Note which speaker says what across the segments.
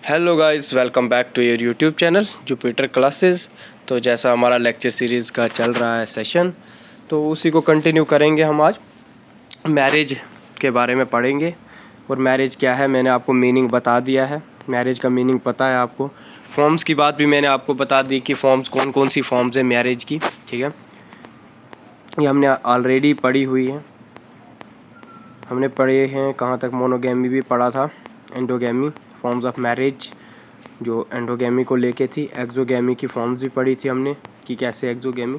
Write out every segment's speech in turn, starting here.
Speaker 1: Hello guys, welcome back to your YouTube channel Jupiter classes. तो जैसा हमारा lecture series का चल रहा है सेशन, तो उसी को कंटिन्यू करेंगे। हम आज मैरिज के बारे में पढ़ेंगे। और मैरिज क्या है मैंने आपको मीनिंग बता दिया है, मैरिज का मीनिंग पता है आपको। फॉर्म्स की बात भी मैंने आपको बता दी कि फॉर्म्स कौन कौन सी फॉर्म्स है मैरिज की, ठीक है। ये हमने ऑलरेडी पढ़ी हुई है, हमने पढ़े हैं कहाँ तक, मोनोगैमी भी पढ़ा था, एंडोगैमी, फॉर्म्स ऑफ मैरिज जो एंडोगैमी को लेके थी। एक्सोगैमी की फॉर्म्स भी पढ़ी थी हमने कि कैसे एक्सोगैमी।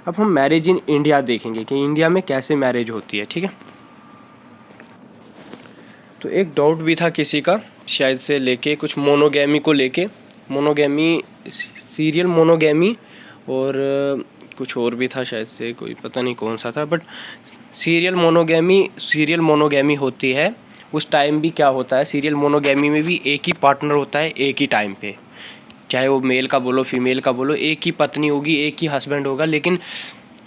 Speaker 1: अब हम मैरिज इन इंडिया देखेंगे कि इंडिया में कैसे मैरिज होती है, ठीक है। तो एक डाउट भी था किसी का शायद से लेके कुछ मोनोगैमी को लेके, मोनोगैमी, सीरियल मोनोगैमी और कुछ और भी था शायद से, कोई पता नहीं कौन सा था, बट सीरियल मोनोगैमी होती है। उस टाइम भी क्या होता है, सीरियल मोनोगैमी में भी एक ही पार्टनर होता है एक ही टाइम पे, चाहे वो मेल का बोलो फीमेल का बोलो, एक ही पत्नी होगी, एक ही हस्बैंड होगा। लेकिन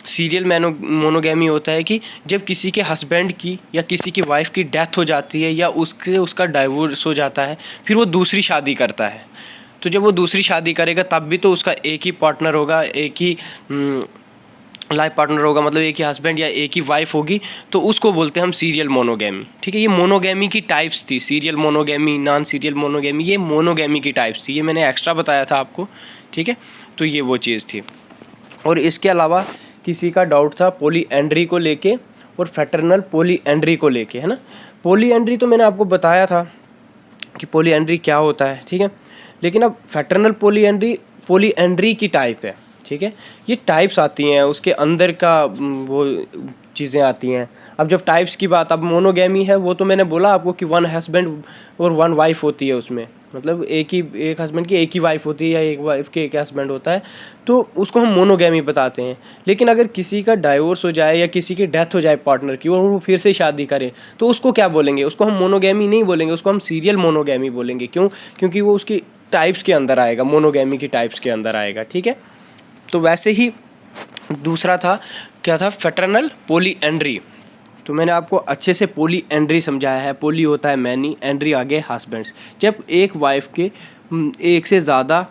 Speaker 1: सीरियल मोनोगैमी होता है कि जब किसी के हस्बैंड की या किसी की वाइफ की डेथ हो जाती है या उसका डाइवोर्स हो जाता है, फिर वो दूसरी शादी करता है। तो जब वो दूसरी शादी करेगा तब भी तो उसका एक ही पार्टनर होगा, एक ही लाइफ पार्टनर होगा, मतलब एक ही हस्बैंड या एक ही वाइफ होगी। तो उसको बोलते हैं हम सीरियल मोनोगैमी, ठीक है। ये मोनोगैमी की टाइप्स थी, serial monogamy, non serial monogamy, ये मोनोगैमी की टाइप्स थी। ये मैंने एक्स्ट्रा बताया था आपको, ठीक है। तो ये वो चीज़ थी। और इसके अलावा किसी का डाउट था पॉलीएंड्री को लेके और फ्रैटर्नल पॉलीएंड्री को लेके, है ना। पॉलीएंड्री तो मैंने आपको बताया था कि पॉलीएंड्री क्या होता है, ठीक है। लेकिन अब फ्रैटर्नल पॉलीएंड्री की टाइप है, ठीक है। ये टाइप्स आती हैं, उसके अंदर का वो चीज़ें आती हैं। अब जब टाइप्स की बात, अब मोनोगैमी है वो तो मैंने बोला आपको कि वन हस्बैंड और वन वाइफ होती है उसमें, मतलब एक हस्बैंड की एक ही वाइफ होती है या एक वाइफ के एक हस्बैंड होता है, तो उसको हम मोनोगैमी बताते हैं। लेकिन अगर किसी का डाइवोर्स हो जाए या किसी की डेथ हो जाए पार्टनर की और वो फिर से शादी करे, तो उसको क्या बोलेंगे, उसको हम मोनोगैमी नहीं बोलेंगे, उसको हम सीरियल मोनोगैमी बोलेंगे। क्यों? क्योंकि वो उसकी टाइप्स के अंदर आएगा, मोनोगैमी की टाइप्स के अंदर आएगा, ठीक है। तो वैसे ही दूसरा था, क्या था, फ्रैटर्नल पॉलीएंड्री। तो मैंने आपको अच्छे से पॉलीएंड्री समझाया है। पॉली होता है मैनी, एंड्री आगे हस्बैंड्स। जब एक वाइफ के एक से ज़्यादा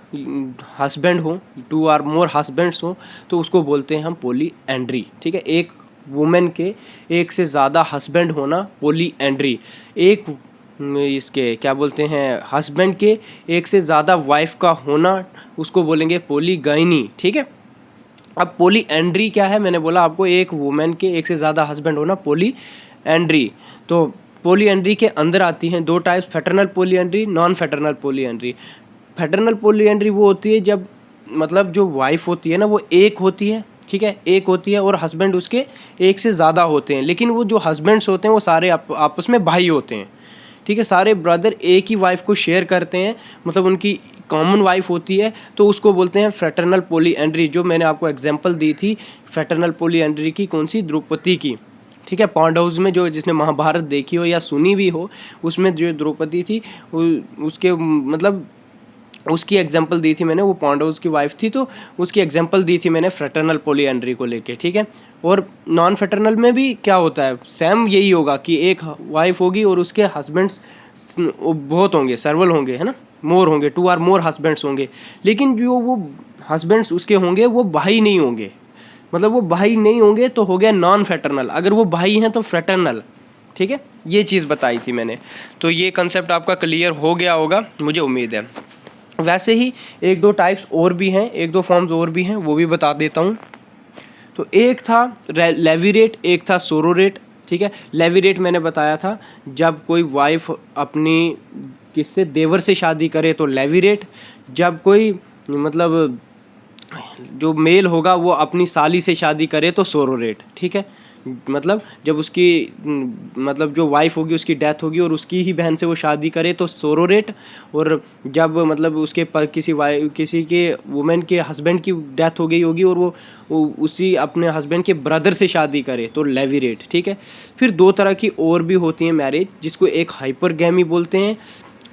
Speaker 1: हस्बैंड हो, 2 और मोर हस्बैंड्स हो, तो उसको बोलते हैं हम पॉलीएंड्री, ठीक है। एक वुमेन के एक से ज़्यादा हस्बैंड होना पॉलीएंड्री। एक इसके क्या बोलते हैं, हस्बैंड के एक से ज़्यादा वाइफ का होना, उसको बोलेंगे पॉलीगाइनी, ठीक है। अब पॉलीएंड्री क्या है, मैंने बोला आपको एक वुमेन के एक से ज़्यादा हस्बैंड होना पॉलीएंड्री। तो पॉलीएंड्री के अंदर आती हैं 2 types, fraternal polyandry, non fraternal polyandry. Fraternal polyandry वो होती है जब मतलब जो वाइफ होती है ना वो एक होती है, ठीक है, एक होती है और हस्बैंड उसके एक से ज़्यादा होते हैं। लेकिन वो जो हस्बैंड्स होते हैं वो सारे आपस में भाई होते हैं, ठीक है। सारे ब्रदर एक ही वाइफ को शेयर करते हैं, मतलब उनकी कॉमन वाइफ होती है, तो उसको बोलते हैं फ्रैटर्नल पॉलीएंड्री। जो मैंने आपको एग्जांपल दी थी फ्रैटर्नल पॉलीएंड्री की, कौन सी, द्रौपदी की, ठीक है। पांडव्स में जो जिसने महाभारत देखी हो या सुनी भी हो, उसमें जो द्रौपदी थी उसके मतलब उसकी एग्जांपल दी थी मैंने, वो पांडव्स की वाइफ थी, तो उसकी एग्जांपल दी थी मैंने फ्रैटर्नल पॉलीएंड्री को लेके, ठीक है। और नॉन फ्रैटर्नल में भी क्या होता है, सेम यही होगा कि एक वाइफ होगी और उसके हस्बैंड्स बहुत होंगे, सर्वल होंगे, है ना, मोर होंगे, 2 और मोर हस्बैंड्स होंगे। लेकिन जो वो हस्बैंड्स उसके होंगे वो भाई नहीं होंगे, मतलब वो भाई नहीं होंगे, तो हो गया नॉन फ्रैटर्नल। अगर वो भाई हैं तो फ्रैटर्नल, ठीक है। ये चीज़ बताई थी मैंने। तो ये कंसेप्ट आपका क्लियर हो गया होगा, मुझे उम्मीद है। वैसे ही 1-2 टाइप्स और भी हैं, 1-2 फॉर्म्स और भी हैं, वो भी बता देता हूँ। तो एक था लेविरेट, एक था सोरोरेट, ठीक है। लेविरेट मैंने बताया था, जब कोई वाइफ अपनी किससे, देवर से शादी करे तो लेविरेट। जब कोई मतलब जो मेल होगा वो अपनी साली से शादी करे तो सोरोरेट, ठीक है। मतलब जब उसकी मतलब जो वाइफ होगी उसकी डेथ होगी और उसकी ही बहन से वो शादी करे तो सोरोरेट। और जब मतलब उसके किसी के वुमेन के हस्बैंड की डेथ हो गई होगी और वो उसी अपने हस्बैंड के ब्रदर से शादी करे तो लेविरेट, ठीक है। फिर 2 तरह की और भी होती हैं मैरिज, जिसको एक हाइपरगैमी बोलते हैं,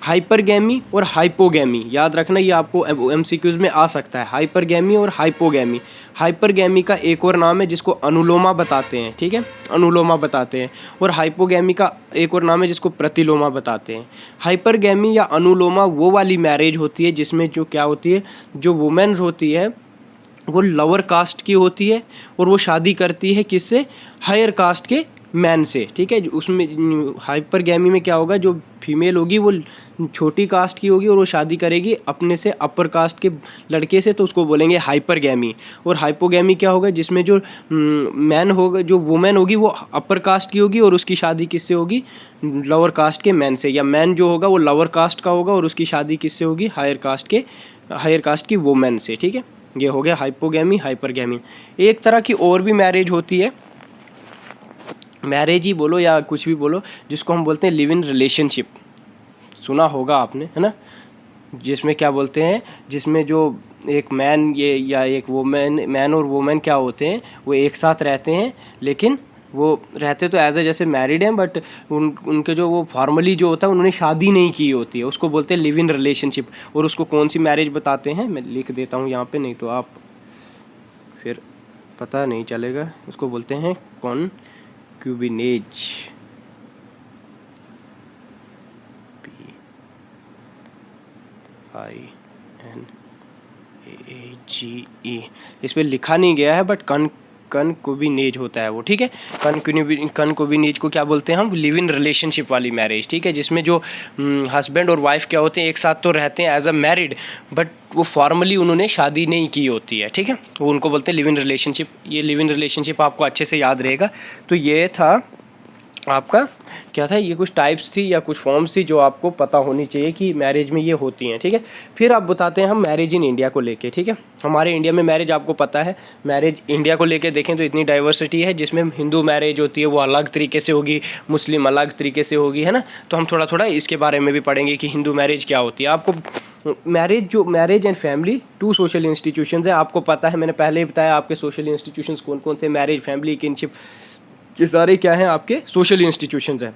Speaker 1: हाइपरगैमी और हाइपोगैमी, याद रखना ये आपको एमसीक्यूज में आ सकता है, हाइपरगैमी और हाइपोगैमी। हाइपरगैमी का एक और नाम है जिसको अनुलोमा बताते हैं, ठीक है, अनुलोमा बताते हैं। और हाइपोगैमी का एक और नाम है जिसको प्रतिलोमा बताते हैं। हाइपरगैमी या अनुलोमा वो वाली मैरिज होती है जिसमें जो क्या होती है, जो वुमेन होती है वो लोअर कास्ट की होती है और वो शादी करती है किससे, हायर कास्ट के मैन से, ठीक है। उसमें हाइपरगैमी में क्या होगा, जो फीमेल होगी वो छोटी कास्ट की होगी और वो शादी करेगी अपने से अपर कास्ट के लड़के से, तो उसको बोलेंगे हाइपरगैमी। और हाइपोगैमी क्या होगा, जिसमें जो मैन होगा, जो वुमेन होगी वो अपर कास्ट की होगी और उसकी शादी किससे होगी, लोअर कास्ट के मैन से, या मैन जो होगा वो लोअर कास्ट का होगा और उसकी शादी किससे होगी, हायर कास्ट की वुमेन से, ठीक है। ये हो गया हाइपोगैमी, हाइपरगैमी। एक तरह की और भी मैरिज होती है, मैरिज ही बोलो या कुछ भी बोलो, जिसको हम बोलते हैं लिव इन रिलेशनशिप, सुना होगा आपने, है ना। जिसमें क्या बोलते हैं, जिसमें जो एक मैन ये या एक मैन और वुमेन क्या होते हैं, वो एक साथ रहते हैं, लेकिन वो रहते तो एज ए जैसे मैरिड हैं, बट उनके जो वो फॉर्मली जो होता है उन्होंने शादी नहीं की होती है, उसको बोलते हैं लिव इन रिलेशनशिप। और उसको कौन सी मैरिज बताते हैं, मैं लिख देता हूँ यहाँ पे, नहीं तो आप फिर पता नहीं चलेगा। उसको बोलते हैं कॉन्क्यूबिनेज, INAGE, इस पर लिखा नहीं गया है, बट कॉन्क्यूबिनेज होता है वो, ठीक है। कॉन्क्यूबिनेज को क्या बोलते हैं हम, लिव इन रिलेशनशिप वाली मैरिज, ठीक है, जिसमें जो हस्बैंड और वाइफ क्या होते हैं, एक साथ तो रहते हैं एज अ मैरिड, बट वो फॉर्मली उन्होंने शादी नहीं की होती है, ठीक है, वो उनको बोलते हैं लिव इन रिलेशनशिप। ये लिव इन रिलेशनशिप आपको अच्छे से याद रहेगा। तो ये था आपका क्या था, ये कुछ टाइप्स थी या कुछ फॉर्म्स थी जो आपको पता होनी चाहिए कि मैरिज में ये होती हैं, ठीक है। फिर आप बताते हैं हम मैरिज इन इंडिया को लेके, ठीक है। हमारे इंडिया में मैरिज आपको पता है, मैरिज इंडिया को लेके देखें तो इतनी डाइवर्सिटी है, जिसमें हिंदू मैरिज होती है वो अलग तरीके से होगी, मुस्लिम अलग तरीके से होगी, है ना। तो हम थोड़ा थोड़ा इसके बारे में भी पढ़ेंगे कि हिंदू मैरिज क्या होती है। आपको marriage and family two social institutions है, आपको पता है, मैंने पहले ही बताया आपके सोशल इंस्टीट्यूशंस कौन कौन से, मैरिज, फैमिली, किनशिप, ये सारे क्या हैं आपके सोशल इंस्टीट्यूशंस हैं।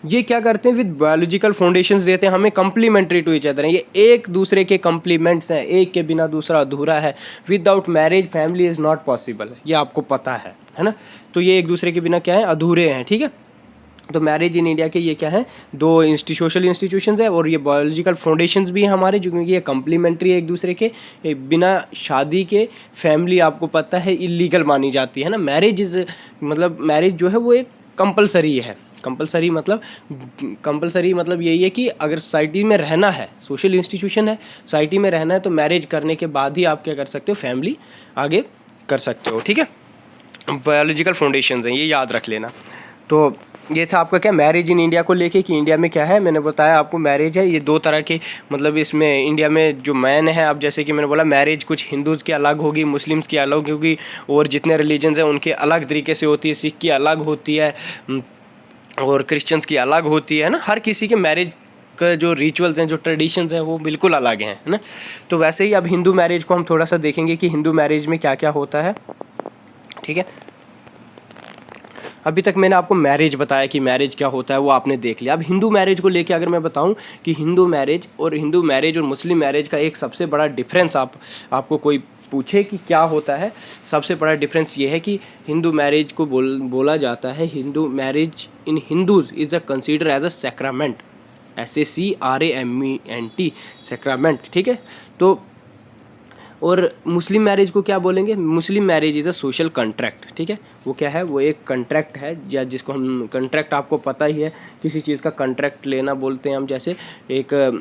Speaker 1: ये क्या करते हैं, विद बायोलॉजिकल फाउंडेशंस देते हैं हमें, कम्प्लीमेंट्री टू ईच अदर हैं, ये एक दूसरे के कम्प्लीमेंट्स हैं, एक के बिना दूसरा अधूरा है। Without marriage family is not possible, ये आपको पता है ना। तो ये एक दूसरे के बिना क्या है, अधूरे हैं, ठीक है। तो मैरिज इन इंडिया के ये क्या है, दो सोशल इंस्टीट्यूशंस है, और ये बायोलॉजिकल फाउंडेशंस भी हैं हमारे, जो क्योंकि ये कम्प्लीमेंट्री है एक दूसरे के। बिना शादी के फैमिली आपको पता है इलीगल मानी जाती है ना। मैरिज जो है वो एक कंपलसरी है। कंपलसरी मतलब यही है कि अगर सोसाइटी में रहना है, सोशल इंस्टीट्यूशन है, सोसाइटी में रहना है, तो मैरिज करने के बाद ही आप क्या कर सकते हो, फैमिली आगे कर सकते हो, ठीक है। बायोलॉजिकल फाउंडेशंस हैं, ये याद रख लेना। तो ये था आपका क्या, मैरिज इन इंडिया को लेके, कि इंडिया में क्या है, मैंने बताया आपको मैरिज है ये दो तरह के, मतलब इसमें इंडिया में जो मैन है, अब जैसे कि मैंने बोला मैरिज कुछ हिंदूज़ की अलग होगी, मुस्लिम्स की अलग होगी, और जितने रिलीजन्स हैं उनके अलग तरीके से होती है, सिख की अलग होती है और क्रिश्चियंस की अलग होती है ना। हर किसी के मैरिज का जो रिचुअल्स हैं, जो ट्रेडिशंस हैं, वो बिल्कुल अलग हैं, है ना। तो वैसे ही अब हिंदू मैरिज को हम थोड़ा सा देखेंगे कि हिंदू मैरिज में क्या क्या होता है, ठीक है। अभी तक मैंने आपको मैरिज बताया कि मैरिज क्या होता है, वो आपने देख लिया। अब हिंदू मैरिज को लेके अगर मैं बताऊं कि हिंदू मैरिज और मुस्लिम मैरिज का एक सबसे बड़ा डिफरेंस आपको कोई पूछे कि क्या होता है, सबसे बड़ा डिफरेंस ये है कि हिंदू मैरिज को बोला जाता है, Hindu marriage in Hindus is a consider as a sacrament, SACRAMENT, sacrament, ठीक है। तो और मुस्लिम मैरिज को क्या बोलेंगे, Muslim marriage is a social contract, ठीक है। वो क्या है, वो एक कॉन्ट्रैक्ट है, या जिसको हम कॉन्ट्रैक्ट, आपको पता ही है, किसी चीज़ का कॉन्ट्रैक्ट लेना बोलते हैं हम, जैसे एक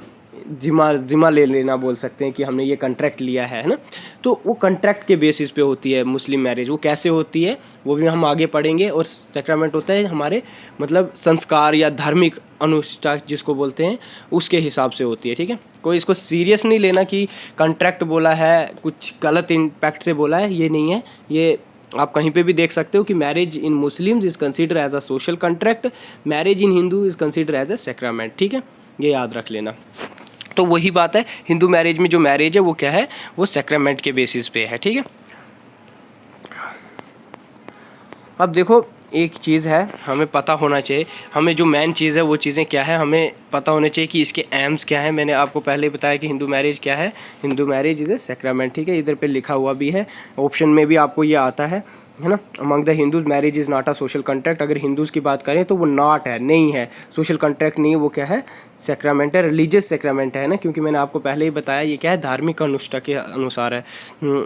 Speaker 1: जिम्मा ले लेना बोल सकते हैं कि हमने ये कॉन्ट्रैक्ट लिया है ना। तो वो कॉन्ट्रैक्ट के बेसिस पे होती है मुस्लिम मैरिज। वो कैसे होती है वो भी हम आगे पढ़ेंगे। और सैक्रामेंट होता है हमारे मतलब संस्कार या धार्मिक अनुष्ठान जिसको बोलते हैं, उसके हिसाब से होती है, ठीक है। कोई इसको सीरियस नहीं लेना कि कॉन्ट्रैक्ट बोला है कुछ गलत इम्पैक्ट से बोला है, ये नहीं है। ये आप कहीं पे भी देख सकते हो कि marriage in Muslims is consider as a social contract, marriage in Hindu is consider as a sacrament, ठीक है, ये याद रख लेना। तो वही बात है, हिंदू मैरिज में जो मैरिज है वो क्या है, वो सैक्रामेंट के बेसिस पे है, ठीक है। अब देखो एक चीज़ है हमें पता होना चाहिए, हमें जो मेन चीज़ है वो चीज़ें क्या है, हमें पता होने चाहिए कि इसके एम्स क्या है। मैंने आपको पहले ही बताया कि हिंदू मैरिज क्या है, Hindu marriage is a sacrament, ठीक है, इधर पे लिखा हुआ भी है, ऑप्शन में भी आपको ये आता है ना। Among the Hindus marriage is not a social contract, अगर हिंदूज़ की बात करें तो वो नॉट है, नहीं है, सोशल कॉन्ट्रैक्ट नहीं है, वो क्या है, सैक्रामेंट है, रिलीजियस सैक्रामेंट है ना, क्योंकि मैंने आपको पहले ही बताया ये क्या है, धार्मिक अनुष्ठा के अनुसार है।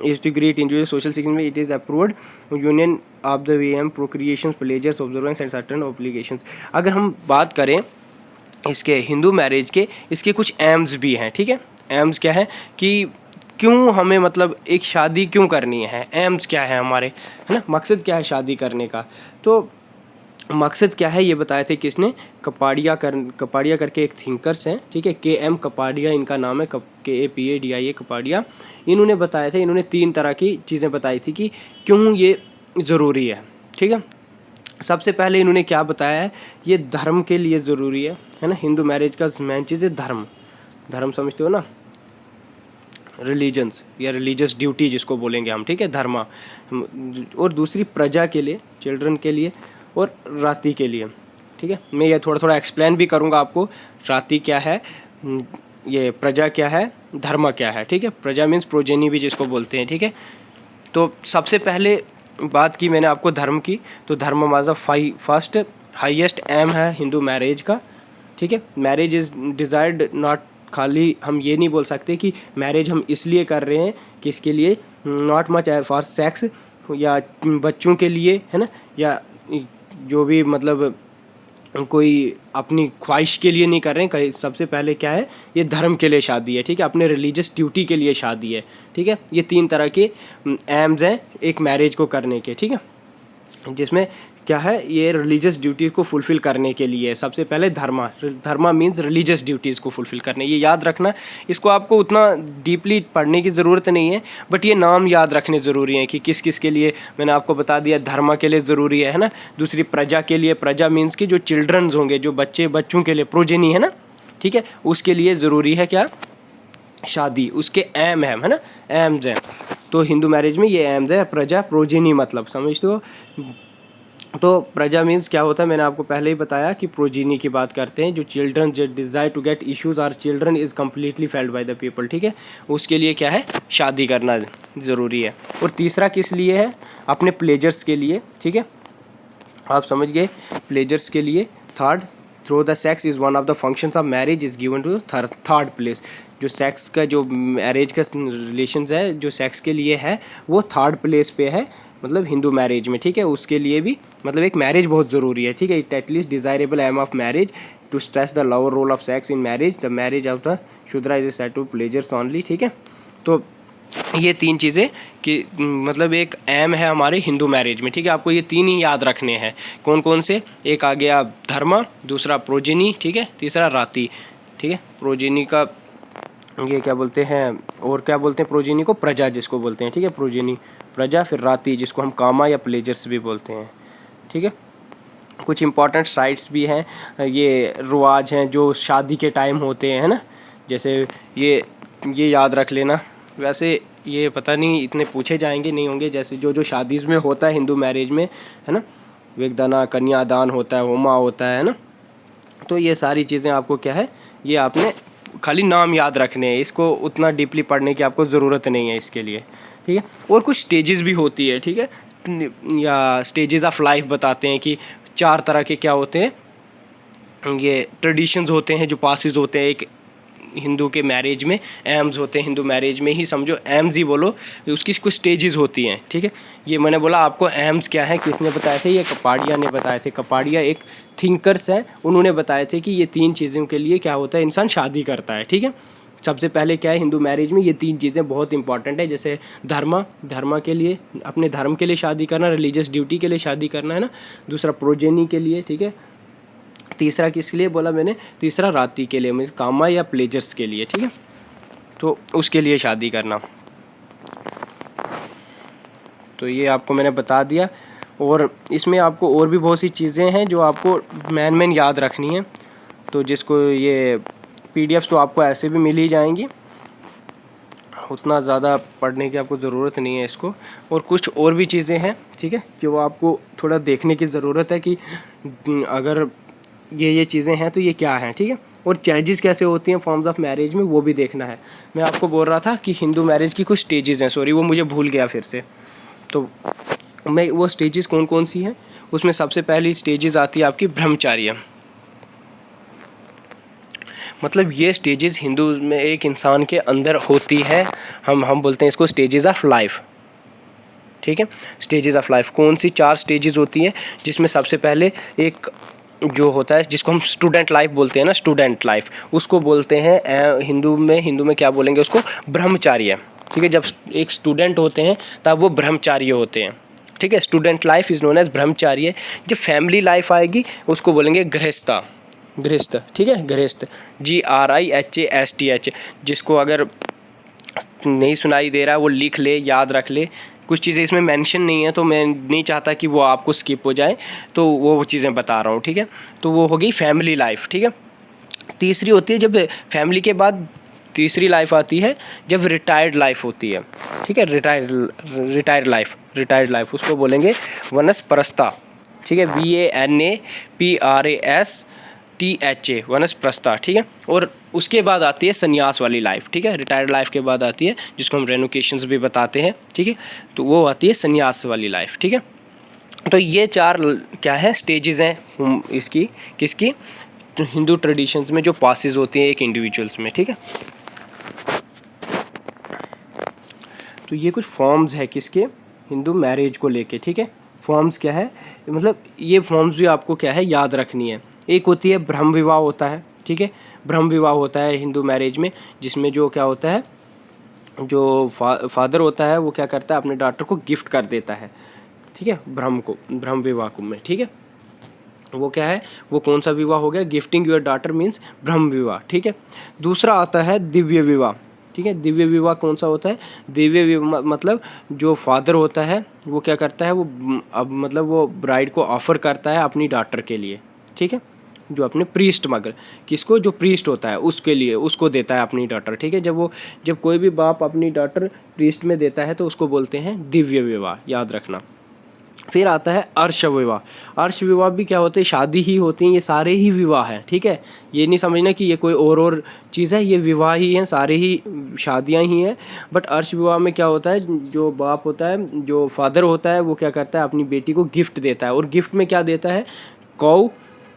Speaker 1: Is to great individual social significance में it is approved union of the V M procreation pleasures observance and certain obligations. अगर हम बात करें इसके हिंदू मैरिज के, इसके कुछ एम्स भी हैं, ठीक है। एम्स क्या है कि क्यों हमें मतलब एक शादी क्यों करनी है, एम्स क्या है हमारे, है ना, मकसद क्या है शादी करने का। तो मकसद क्या है ये बताए थे किसने, कपाड़िया करके एक थिंकर्स हैं, ठीक है, KM कपाड़िया इनका नाम है, KAPADIA कपाड़िया। इन्होंने बताए थे, इन्होंने 3 तरह की चीज़ें बताई थी कि क्यों ये ज़रूरी है, ठीक है। सबसे पहले इन्होंने क्या बताया है, ये धर्म के लिए ज़रूरी है ना। हिंदू मैरिज का मेन चीज़ है धर्म, धर्म समझते हो ना, रिलीजन्स या रिलीजियस ड्यूटी जिसको बोलेंगे हम, ठीक है, धर्मा। और दूसरी प्रजा के लिए, चिल्ड्रन के लिए, और राती के लिए, ठीक है। मैं ये थोड़ा थोड़ा एक्सप्लेन भी करूँगा आपको, राती क्या है, ये प्रजा क्या है, धर्म क्या है, ठीक है। प्रजा मीन्स प्रोजेनी भी जिसको बोलते हैं, ठीक है। तो सबसे पहले बात की मैंने आपको धर्म की, तो धर्म माजा फर्स्ट हाईएस्ट एम है हिंदू मैरिज का, ठीक है। मैरिज इज़ डिज़ायर्ड नॉट, खाली हम ये नहीं बोल सकते कि मैरिज हम इसलिए कर रहे हैं, किसके लिए, नॉट मच फॉर सेक्स, या बच्चों के लिए, है ना, या जो भी मतलब कोई अपनी ख्वाहिश के लिए नहीं कर रहे हैं। कहीं सबसे पहले क्या है, ये धर्म के लिए शादी है, ठीक है, अपने रिलीजियस ड्यूटी के लिए शादी है, ठीक है। ये 3 तरह के एम्स हैं एक मैरिज को करने के, ठीक है, जिसमें क्या है, ये रिलीजियस ड्यूटीज़ को फुलफ़िल करने के लिए। सबसे पहले धर्मा मीन्स रिलीजियस ड्यूटीज़ को फुलफ़िल करने, ये याद रखना। इसको आपको उतना डीपली पढ़ने की ज़रूरत नहीं है, बट ये नाम याद रखने ज़रूरी हैं कि किस किस के लिए। मैंने आपको बता दिया, धर्मा के लिए ज़रूरी है ना। दूसरी प्रजा के लिए, प्रजा मीन्स की जो चिल्ड्रंस होंगे, जो बच्चों के लिए, प्रोजेनी है ना, ठीक है, उसके लिए ज़रूरी है क्या, शादी, उसके एम है ना, एम्स हैं। तो हिंदू मैरिज में ये एम्स है, प्रजा प्रोजेनी मतलब समझते हो। तो प्रजा मीन्स क्या होता है, मैंने आपको पहले ही बताया कि प्रोजीनी की बात करते हैं, जो चिल्ड्रन जो desire to get issues are children is completely failed by the people, ठीक है, उसके लिए क्या है, शादी करना ज़रूरी है। और तीसरा किस लिए है, अपने प्लेजर्स के लिए, ठीक है, आप समझ गए, प्लेजर्स के लिए। Third, through the sex is one of the functions of marriage is given to third place. जो सेक्स का, जो मैरिज का रिलेशन है, जो सेक्स के लिए है, वो 3rd प्लेस पे है, मतलब हिंदू मैरिज में, ठीक है। उसके लिए भी मतलब एक मैरिज बहुत ज़रूरी है, ठीक है। It at least desirable aim of marriage to stress the lower role of sex in marriage, the marriage of the Shudra is set to pleasures only, ठीक है। तो ये 3 चीज़ें कि मतलब एक एम है हमारे हिंदू मैरिज में, ठीक है। आपको ये 3 ही याद रखने हैं। कौन कौन से, एक आ गया धर्मा, दूसरा प्रोजेनी, ठीक है, तीसरा राती, ठीक है। प्रोजेनी का ये क्या बोलते हैं, और क्या बोलते हैं प्रोजेनी को, प्रजा जिसको बोलते हैं, ठीक है, प्रोजेनी प्रजा, फिर राती जिसको हम कामा या प्लेजर्स भी बोलते हैं, ठीक है। कुछ इंपॉर्टेंट साइट्स भी हैं, ये रिवाज हैं जो शादी के टाइम होते हैं, है ना, जैसे ये याद रख लेना। वैसे ये पता नहीं इतने पूछे जाएंगे नहीं होंगे, जैसे जो शादीज़ में होता है हिंदू मैरिज में, है ना, वेगदाना, कन्यादान होता है, होमा होता है ना। तो ये सारी चीज़ें आपको क्या है, ये आपने खाली नाम याद रखने हैं, इसको उतना डीपली पढ़ने की आपको ज़रूरत नहीं है इसके लिए, ठीक है। और कुछ स्टेजेस भी होती है, ठीक है, या स्टेजेस ऑफ लाइफ बताते हैं कि 4 तरह के क्या होते हैं, ये ट्रेडिशंस होते हैं जो पासिस होते हैं एक हिंदू के मैरिज में, एम्स होते हैं हिंदू मैरिज में ही, समझो एम्स ही बोलो, उसकी कुछ स्टेजेस होती हैं, ठीक है। ये मैंने बोला आपको एम्स क्या है, किसने बताए थे, ये कपाड़िया ने बताए थे। कपाड़िया एक थिंकर्स हैं, उन्होंने बताए थे कि ये 3 चीज़ों के लिए क्या होता है, इंसान शादी करता है, ठीक है। सबसे पहले क्या है, हिंदू मैरिज में ये 3 चीज़ें बहुत इंपॉर्टेंट है, जैसे धर्मा के लिए, अपने धर्म के लिए शादी करना, रिलीजियस ड्यूटी के लिए शादी करना, है ना। दूसरा प्रोजेनी के लिए, ठीक है। तीसरा किसके लिए बोला मैंने, तीसरा राती के लिए, मतलब कामा या प्लेजर्स के लिए, ठीक है, तो उसके लिए शादी करना। तो ये आपको मैंने बता दिया, और इसमें आपको और भी बहुत सी चीज़ें हैं जो आपको मेन याद रखनी है। तो जिसको ये पीडीएफ्स तो आपको ऐसे भी मिल ही जाएंगी, उतना ज़्यादा पढ़ने की आपको ज़रूरत नहीं है इसको। और कुछ और भी चीज़ें हैं, ठीक है, जो आपको थोड़ा देखने की ज़रूरत है कि अगर ये चीज़ें हैं तो ये क्या हैं, ठीक है। और चेंजेस कैसे होती हैं फॉर्म्स ऑफ मैरिज में वो भी देखना है। मैं आपको बोल रहा था कि हिंदू मैरिज की कुछ स्टेजेस हैं, सॉरी वो मुझे भूल गया फिर से। तो मैं वो स्टेजेस कौन कौन सी हैं, उसमें सबसे पहली स्टेजेस आती है आपकी ब्रह्मचार्य। मतलब ये स्टेजेस हिंदू में एक इंसान के अंदर होती है, हम बोलते हैं इसको स्टेजेस ऑफ लाइफ, ठीक है। स्टेजेस ऑफ लाइफ कौन सी 4 स्टेजेस होती हैं, जिसमें सबसे पहले एक जो होता है जिसको हम स्टूडेंट लाइफ बोलते हैं ना, स्टूडेंट लाइफ उसको बोलते हैं हिंदू में क्या बोलेंगे उसको, ब्रह्मचार्य, ठीक है। जब एक स्टूडेंट होते हैं तब वो ब्रह्मचार्य होते हैं, ठीक है। Student life is known as Brahmacharya. जब फैमिली लाइफ आएगी उसको बोलेंगे गृहस्था, गृहस्थ, ठीक है, गृहस्थ, GRIHASTH। जिसको अगर नहीं सुनाई दे रहा है वो लिख ले, याद रख ले। कुछ चीज़ें इसमें मेंशन नहीं है तो मैं नहीं चाहता कि वो आपको स्किप हो जाए, तो वो चीज़ें बता रहा हूँ, ठीक है। तो वो हो गई फैमिली लाइफ, ठीक है। तीसरी होती है जब फैमिली के बाद तीसरी लाइफ आती है जब रिटायर्ड लाइफ होती है, ठीक है। रिटायर्ड लाइफ उसको बोलेंगे वनप्रस्था, ठीक है, VANAPRASTHA, वनप्रस्था, ठीक है। और उसके बाद आती है संन्यास वाली लाइफ, ठीक है। रिटायर्ड लाइफ के बाद आती है जिसको हम रेनोकेशंस भी बताते हैं, ठीक है। तो वो आती है संन्यास वाली लाइफ, ठीक है। तो ये 4 क्या है स्टेजेस हैं इसकी, किसकी, तो हिंदू ट्रेडिशंस में जो पासेस होती हैं एक इंडिविजुअल्स में, ठीक है। तो ये कुछ फॉर्म्स है किसके, हिंदू मैरिज को लेके, ठीक है। फॉर्म्स क्या है, मतलब ये फॉर्म्स भी आपको क्या है याद रखनी है। एक होती है ब्रह्म विवाह होता है, ठीक है। ब्रह्म विवाह होता है हिंदू मैरिज में, जिसमें जो क्या होता है, जो फादर होता है वो क्या करता है अपने डॉटर को गिफ्ट कर देता है, ठीक है, ब्रह्म विवाह को में, ठीक है। वो क्या है, वो कौन सा विवाह हो गया, गिफ्टिंग योर डॉटर मीन्स ब्रह्म विवाह, ठीक है। दूसरा आता है दिव्य विवाह, ठीक है। दिव्य विवाह कौन सा होता है, दिव्य विवाह मतलब जो फादर होता है वो क्या करता है, वो अब मतलब वो ब्राइड को ऑफर करता है अपनी डॉटर के लिए, ठीक है। जो अपने प्रीस्ट मगर किसको, जो प्रीस्ट होता है उसके लिए उसको देता है अपनी डॉटर, ठीक है। जब कोई भी बाप अपनी डॉटर प्रीस्ट में देता है तो उसको बोलते हैं दिव्य विवाह, याद रखना। फिर आता है अर्श विवाह। अर्श विवाह भी क्या होते हैं, शादी ही होती हैं, ये सारे ही विवाह हैं, ठीक है। ये नहीं समझना कि ये कोई और चीज़ है, ये विवाह ही हैं, सारे ही शादियां ही हैं। बट अर्श विवाह में क्या होता है, जो बाप होता है, जो फादर होता है वो क्या करता है अपनी बेटी को गिफ्ट देता है। और गिफ्ट में क्या देता है,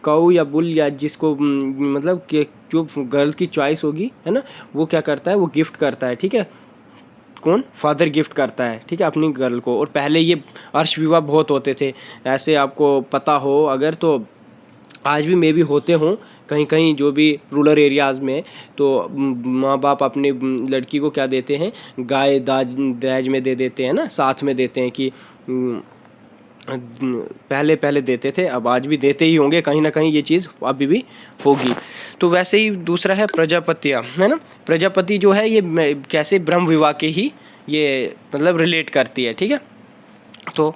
Speaker 1: कौ या बुल या जिसको मतलब कि जो गर्ल की चॉइस होगी है ना, वो क्या करता है, वो गिफ्ट करता है, ठीक है। कौन, फादर गिफ्ट करता है, ठीक है, अपनी गर्ल को। और पहले ये अर्श विवाह बहुत होते थे, ऐसे आपको पता हो अगर तो आज भी मे भी होते हों कहीं कहीं जो भी रूरल एरियाज़ में। तो माँ बाप अपने लड़की को क्या देते हैं, गाय दहेज में दे देते हैं ना, साथ में देते हैं कि पहले देते थे, अब आज भी देते ही होंगे, कहीं ना कहीं ये चीज़ अभी भी होगी। तो वैसे ही दूसरा है प्रजापतियाँ, है ना। प्रजापति जो है ये कैसे ब्रह्म विवाह के ही ये मतलब रिलेट करती है, ठीक है। तो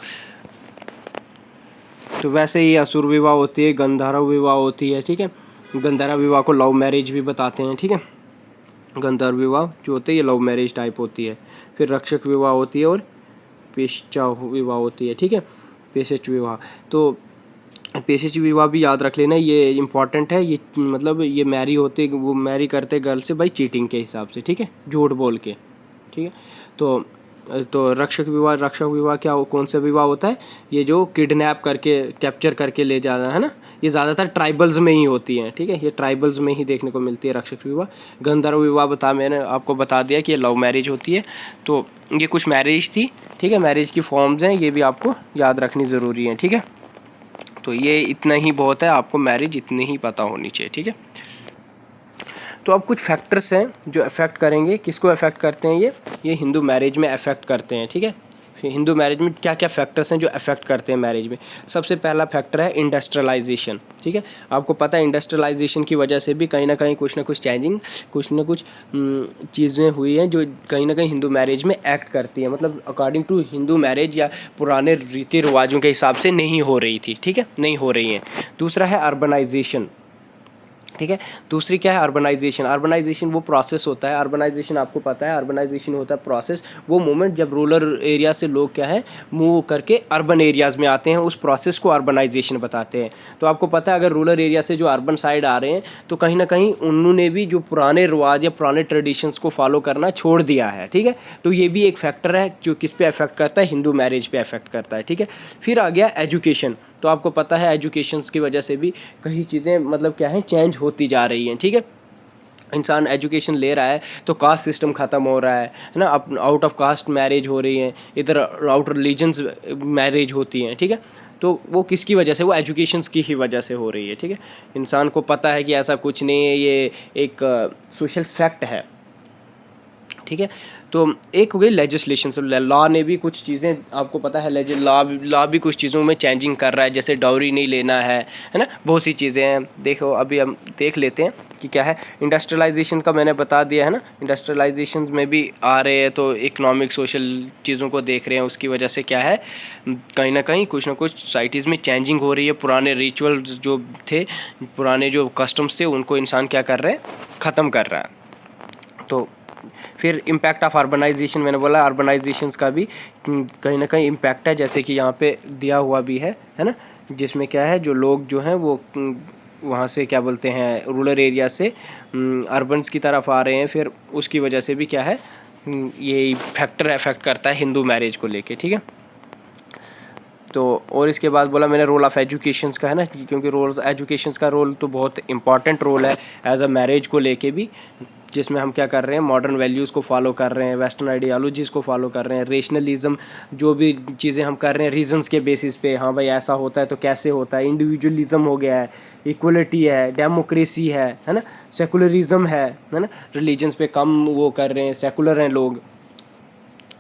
Speaker 1: वैसे ही असुर विवाह होती है, गंधर्व विवाह होती है, ठीक है। गंधर्व विवाह को लव मैरिज भी बताते हैं, ठीक है। गंधर्व विवाह जो होती है ये लव मैरिज टाइप होती है। फिर रक्षक विवाह होती है और पेशा विवाह होती है, ठीक है, पेशच विवाह। तो पेशच विवाह भी याद रख लेना, ये इम्पॉर्टेंट है। ये मतलब ये मैरी होते, वो मैरी करते गर्ल से भाई चीटिंग के हिसाब से, ठीक है, झूठ बोल के, ठीक है। तो रक्षक विवाह क्या कौन सा विवाह होता है, ये जो किडनैप करके कैप्चर करके ले जाना है ना, ये ज़्यादातर ट्राइबल्स में ही होती हैं, ठीक है। ये ट्राइबल्स में ही देखने को मिलती है रक्षक विवाह। गंधर्व विवाह मैंने आपको बता दिया कि ये लव मैरिज होती है। तो ये कुछ मैरिज थी, ठीक है, मैरिज की फॉर्म्स हैं, ये भी आपको याद रखनी ज़रूरी है, ठीक है। तो ये इतना ही बहुत है, आपको मैरिज इतनी ही पता होनी चाहिए, ठीक है। तो अब कुछ फैक्टर्स हैं जो अफेक्ट करेंगे, किसको अफेक्ट करते हैं ये हिंदू मैरिज में अफेक्ट करते हैं, ठीक है। हिंदू मैरिज में क्या क्या फैक्टर्स हैं जो अफेक्ट करते हैं मैरिज में। सबसे पहला फैक्टर है इंडस्ट्रियलाइजेशन, ठीक है। आपको पता है इंडस्ट्रियलाइजेशन की वजह से भी कहीं ना कहीं कुछ ना कुछ चेंजिंग, कुछ ना कुछ चीज़ें हुई हैं जो कहीं ना कहीं हिंदू मैरिज में एक्ट करती है। मतलब अकॉर्डिंग टू हिंदू मैरिज या पुराने रीति रिवाजों के हिसाब से नहीं हो रही थी, ठीक है, नहीं हो रही हैं। दूसरा है अर्बनाइजेशन, ठीक है। दूसरी क्या है, अर्बनाइजेशन। अर्बनाइजेशन वो प्रोसेस होता है, अर्बनाइजेशन आपको पता है, अर्बनाइजेशन होता है प्रोसेस, वो मोमेंट जब रूरल एरिया से लोग क्या है मूव करके अर्बन एरियाज़ में आते हैं, उस प्रोसेस को अर्बनाइजेशन बताते हैं। तो आपको पता है अगर रूरल एरिया से जो अर्बन साइड आ रहे हैं तो कहीं ना कहीं उन्होंने भी जो पुराने रिवाज या पुराने ट्रेडिशंस को फॉलो करना छोड़ दिया है। ठीक है, तो ये भी एक फैक्टर है जो किस पे अफेक्ट करता है, हिंदू मैरिज पे अफेक्ट करता है। ठीक है, फिर आ गया एजुकेशन। तो आपको पता है एजुकेशन की वजह से भी कई चीज़ें मतलब क्या है चेंज होती जा रही हैं। ठीक है, इंसान एजुकेशन ले रहा है तो कास्ट सिस्टम ख़त्म हो रहा है ना, अब आउट ऑफ कास्ट मैरिज हो रही हैं, इधर आउट रिलीजन्स मैरिज होती हैं। ठीक है, तो वो किसकी वजह से, वो एजुकेशन की ही वजह से हो रही है। ठीक है, इंसान को पता है कि ऐसा कुछ नहीं है, ये एक सोशल फैक्ट है। ठीक है, तो एक हो गई लेजिस्लेशन। से लॉ ने भी कुछ चीज़ें आपको पता है, लॉ भी कुछ चीज़ों में चेंजिंग कर रहा है, जैसे डाउरी नहीं लेना है ना, बहुत सी चीज़ें हैं। देखो अभी हम देख लेते हैं कि क्या है। इंडस्ट्रियलाइजेशन का मैंने बता दिया है ना, इंडस्ट्रियलाइजेशन में भी आ रहे हैं तो इकोनॉमिक सोशल चीज़ों को देख रहे हैं, उसकी वजह से क्या है कहीं ना कहीं कुछ ना कुछ सोसाइटीज़ में चेंजिंग हो रही है। पुराने रिचुअल जो थे, पुराने जो कस्टम्स थे, उनको इंसान क्या कर रहे हैं, ख़त्म कर रहा है। तो फिर इम्पैक्ट ऑफ अर्बनाइजेशन, मैंने बोला अर्बनाइजेशंस का भी कहीं ना कहीं इम्पैक्ट है, जैसे कि यहाँ पे दिया हुआ भी है ना, जिसमें क्या है जो लोग जो हैं वो वहाँ से क्या बोलते हैं रूरल एरिया से अर्बन्स की तरफ आ रहे हैं, फिर उसकी वजह से भी क्या है ये फैक्टर अफेक्ट करता है हिंदू मैरिज को लेके। ठीक है, तो और इसके बाद बोला मैंने रोल ऑफ़ एजुकेशन का है ना, क्योंकि रोल एजुकेशन का रोल तो बहुत इंपॉर्टेंट रोल है एज अ मैरिज को लेके भी, जिसमें हम क्या कर रहे हैं मॉडर्न वैल्यूज़ को फॉलो कर रहे हैं, वेस्टर्न आइडियोलॉजीज़ को फॉलो कर रहे हैं, रेशनलिज्म जो भी चीज़ें हम कर रहे हैं रीजंस के बेसिस पे, हाँ भाई ऐसा होता है तो कैसे होता है, इंडिविजुअलिज्म हो गया है, इक्वलिटी है, डेमोक्रेसी है ना, सेकुलरिज्म है ना, रिलीजन्स पे कम वो कर रहे हैं, सेकुलर हैं लोग,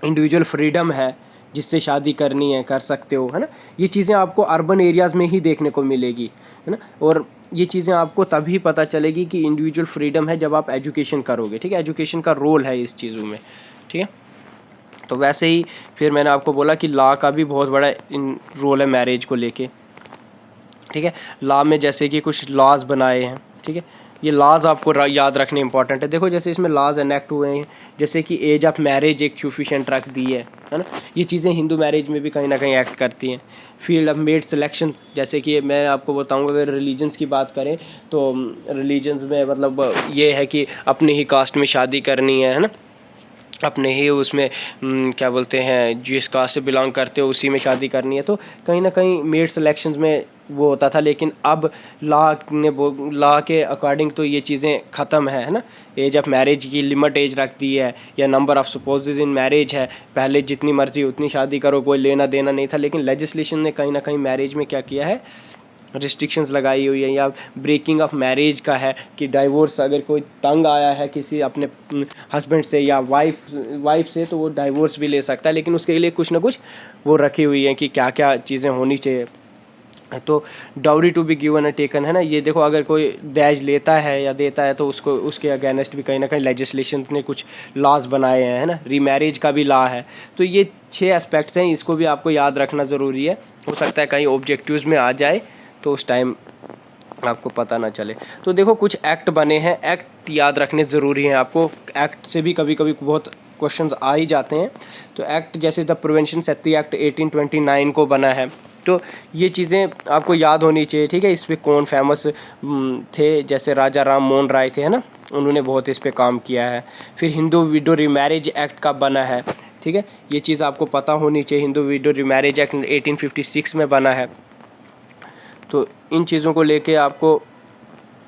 Speaker 1: इंडिविजुअल फ्रीडम है, जिससे शादी करनी है कर सकते हो है ना। ये चीज़ें आपको अर्बन एरियाज़ में ही देखने को मिलेगी है ना, और ये चीज़ें आपको तभी पता चलेगी कि इंडिविजुअल फ्रीडम है जब आप एजुकेशन करोगे। ठीक है, एजुकेशन का रोल है इस चीज़ों में। ठीक है, तो वैसे ही फिर मैंने आपको बोला कि लॉ का भी बहुत बड़ा रोल है मैरिज को लेके। ठीक है, लॉ में जैसे कि कुछ लॉज बनाए हैं। ठीक है, ये लॉज आपको याद रखने इंपॉर्टेंट है। देखो जैसे इसमें लॉज एनेक्ट हुए हैं, जैसे कि एज ऑफ मैरिज एक सफिशिएंट रख दी है ना, ये चीज़ें हिंदू मैरिज में भी कहीं ना कहीं एक्ट करती हैं। फील्ड ऑफ मेड सिलेक्शन, जैसे कि मैं आपको बताऊंगा अगर रिलीजन्स की बात करें तो रिलीजन्स में मतलब ये है कि अपने ही कास्ट में शादी करनी है ना, अपने ही उसमें क्या बोलते हैं जिस कास्ट से बिलोंग करते हो उसी में शादी करनी है, तो कहीं ना कहीं मेड सिलेक्शंस में वो होता था। लेकिन अब लॉ के अकॉर्डिंग तो ये चीज़ें ख़त्म है ना, एज ऑफ मैरिज की लिमिट एज रख दी है, या नंबर ऑफ़ स्पोजेज इन मैरिज है, पहले जितनी मर्जी उतनी शादी करो, कोई लेना देना नहीं था। लेकिन लेजिस्लेशन ने कहीं ना कहीं मैरिज में क्या किया है, रिस्ट्रिक्शंस लगाई हुई है, या ब्रेकिंग ऑफ मैरिज का है कि डाइवोर्स अगर कोई तंग आया है किसी अपने हस्बैंड से या वाइफ से तो वो डाइवोर्स भी ले सकता है, लेकिन उसके लिए कुछ ना कुछ वो रखी हुई है कि क्या क्या चीज़ें होनी चाहिए। तो dowry to be given and taken है ना, ये देखो अगर कोई दहेज लेता है या देता है तो उसको उसके अगेंस्ट भी कहीं ना कहीं लेजिस्लेशन ने कुछ लॉज बनाए हैं है ना, रीमैरिज का भी लॉ है। तो ये 6 एस्पेक्ट्स हैं, इसको भी आपको याद रखना ज़रूरी है। हो सकता है कहीं ऑब्जेक्टिव्स में आ जाए तो उस टाइम आपको पता ना चले। तो देखो कुछ एक्ट बने हैं, एक्ट याद रखने ज़रूरी हैं आपको, एक्ट से भी कभी कभी बहुत क्वेश्चंस आ ही जाते हैं। तो एक्ट जैसे द प्रिवेंशन सेफ्टी एक्ट 1829 को बना है, तो ये चीज़ें आपको याद होनी चाहिए। ठीक है, इस पर कौन फेमस थे, जैसे राजा राम मोहन राय थे है ना, उन्होंने बहुत इस पर काम किया है। फिर हिंदू विडो रीमैरिज एक्ट कब बना है, ठीक है, ये चीज़ आपको पता होनी चाहिए। हिंदू विडो रीमैरिज एक्ट 1856 में बना है। तो इन चीज़ों को लेके आपको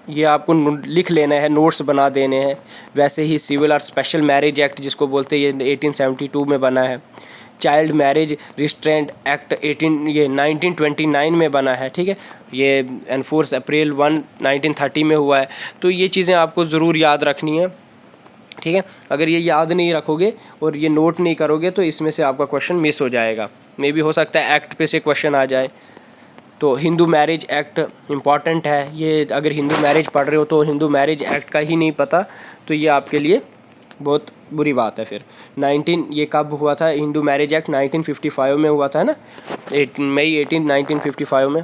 Speaker 1: ये आपको लिख लेना है, नोट्स बना देने हैं। वैसे ही सिविल और स्पेशल मैरिज एक्ट जिसको बोलते हैं ये 1872 में बना है। चाइल्ड मैरिज रिस्ट्रेंट एक्ट 1929 में बना है। ठीक है, ये एनफोर्स अप्रैल 1 1930 में हुआ है। तो ये चीज़ें आपको ज़रूर याद रखनी है। ठीक है, अगर ये याद नहीं रखोगे और ये नोट नहीं करोगे तो इसमें से आपका क्वेश्चन मिस हो जाएगा। मे भी हो सकता है एक्ट पे से क्वेश्चन आ जाए। तो हिंदू मैरिज एक्ट इम्पॉर्टेंट है, ये अगर हिंदू मैरिज पढ़ रहे हो तो हिंदू मैरिज एक्ट का ही नहीं पता तो ये आपके लिए बहुत बुरी बात है। फिर ये कब हुआ था, हिंदू मैरिज एक्ट 1955 में हुआ था ना, मई 18 1955 में।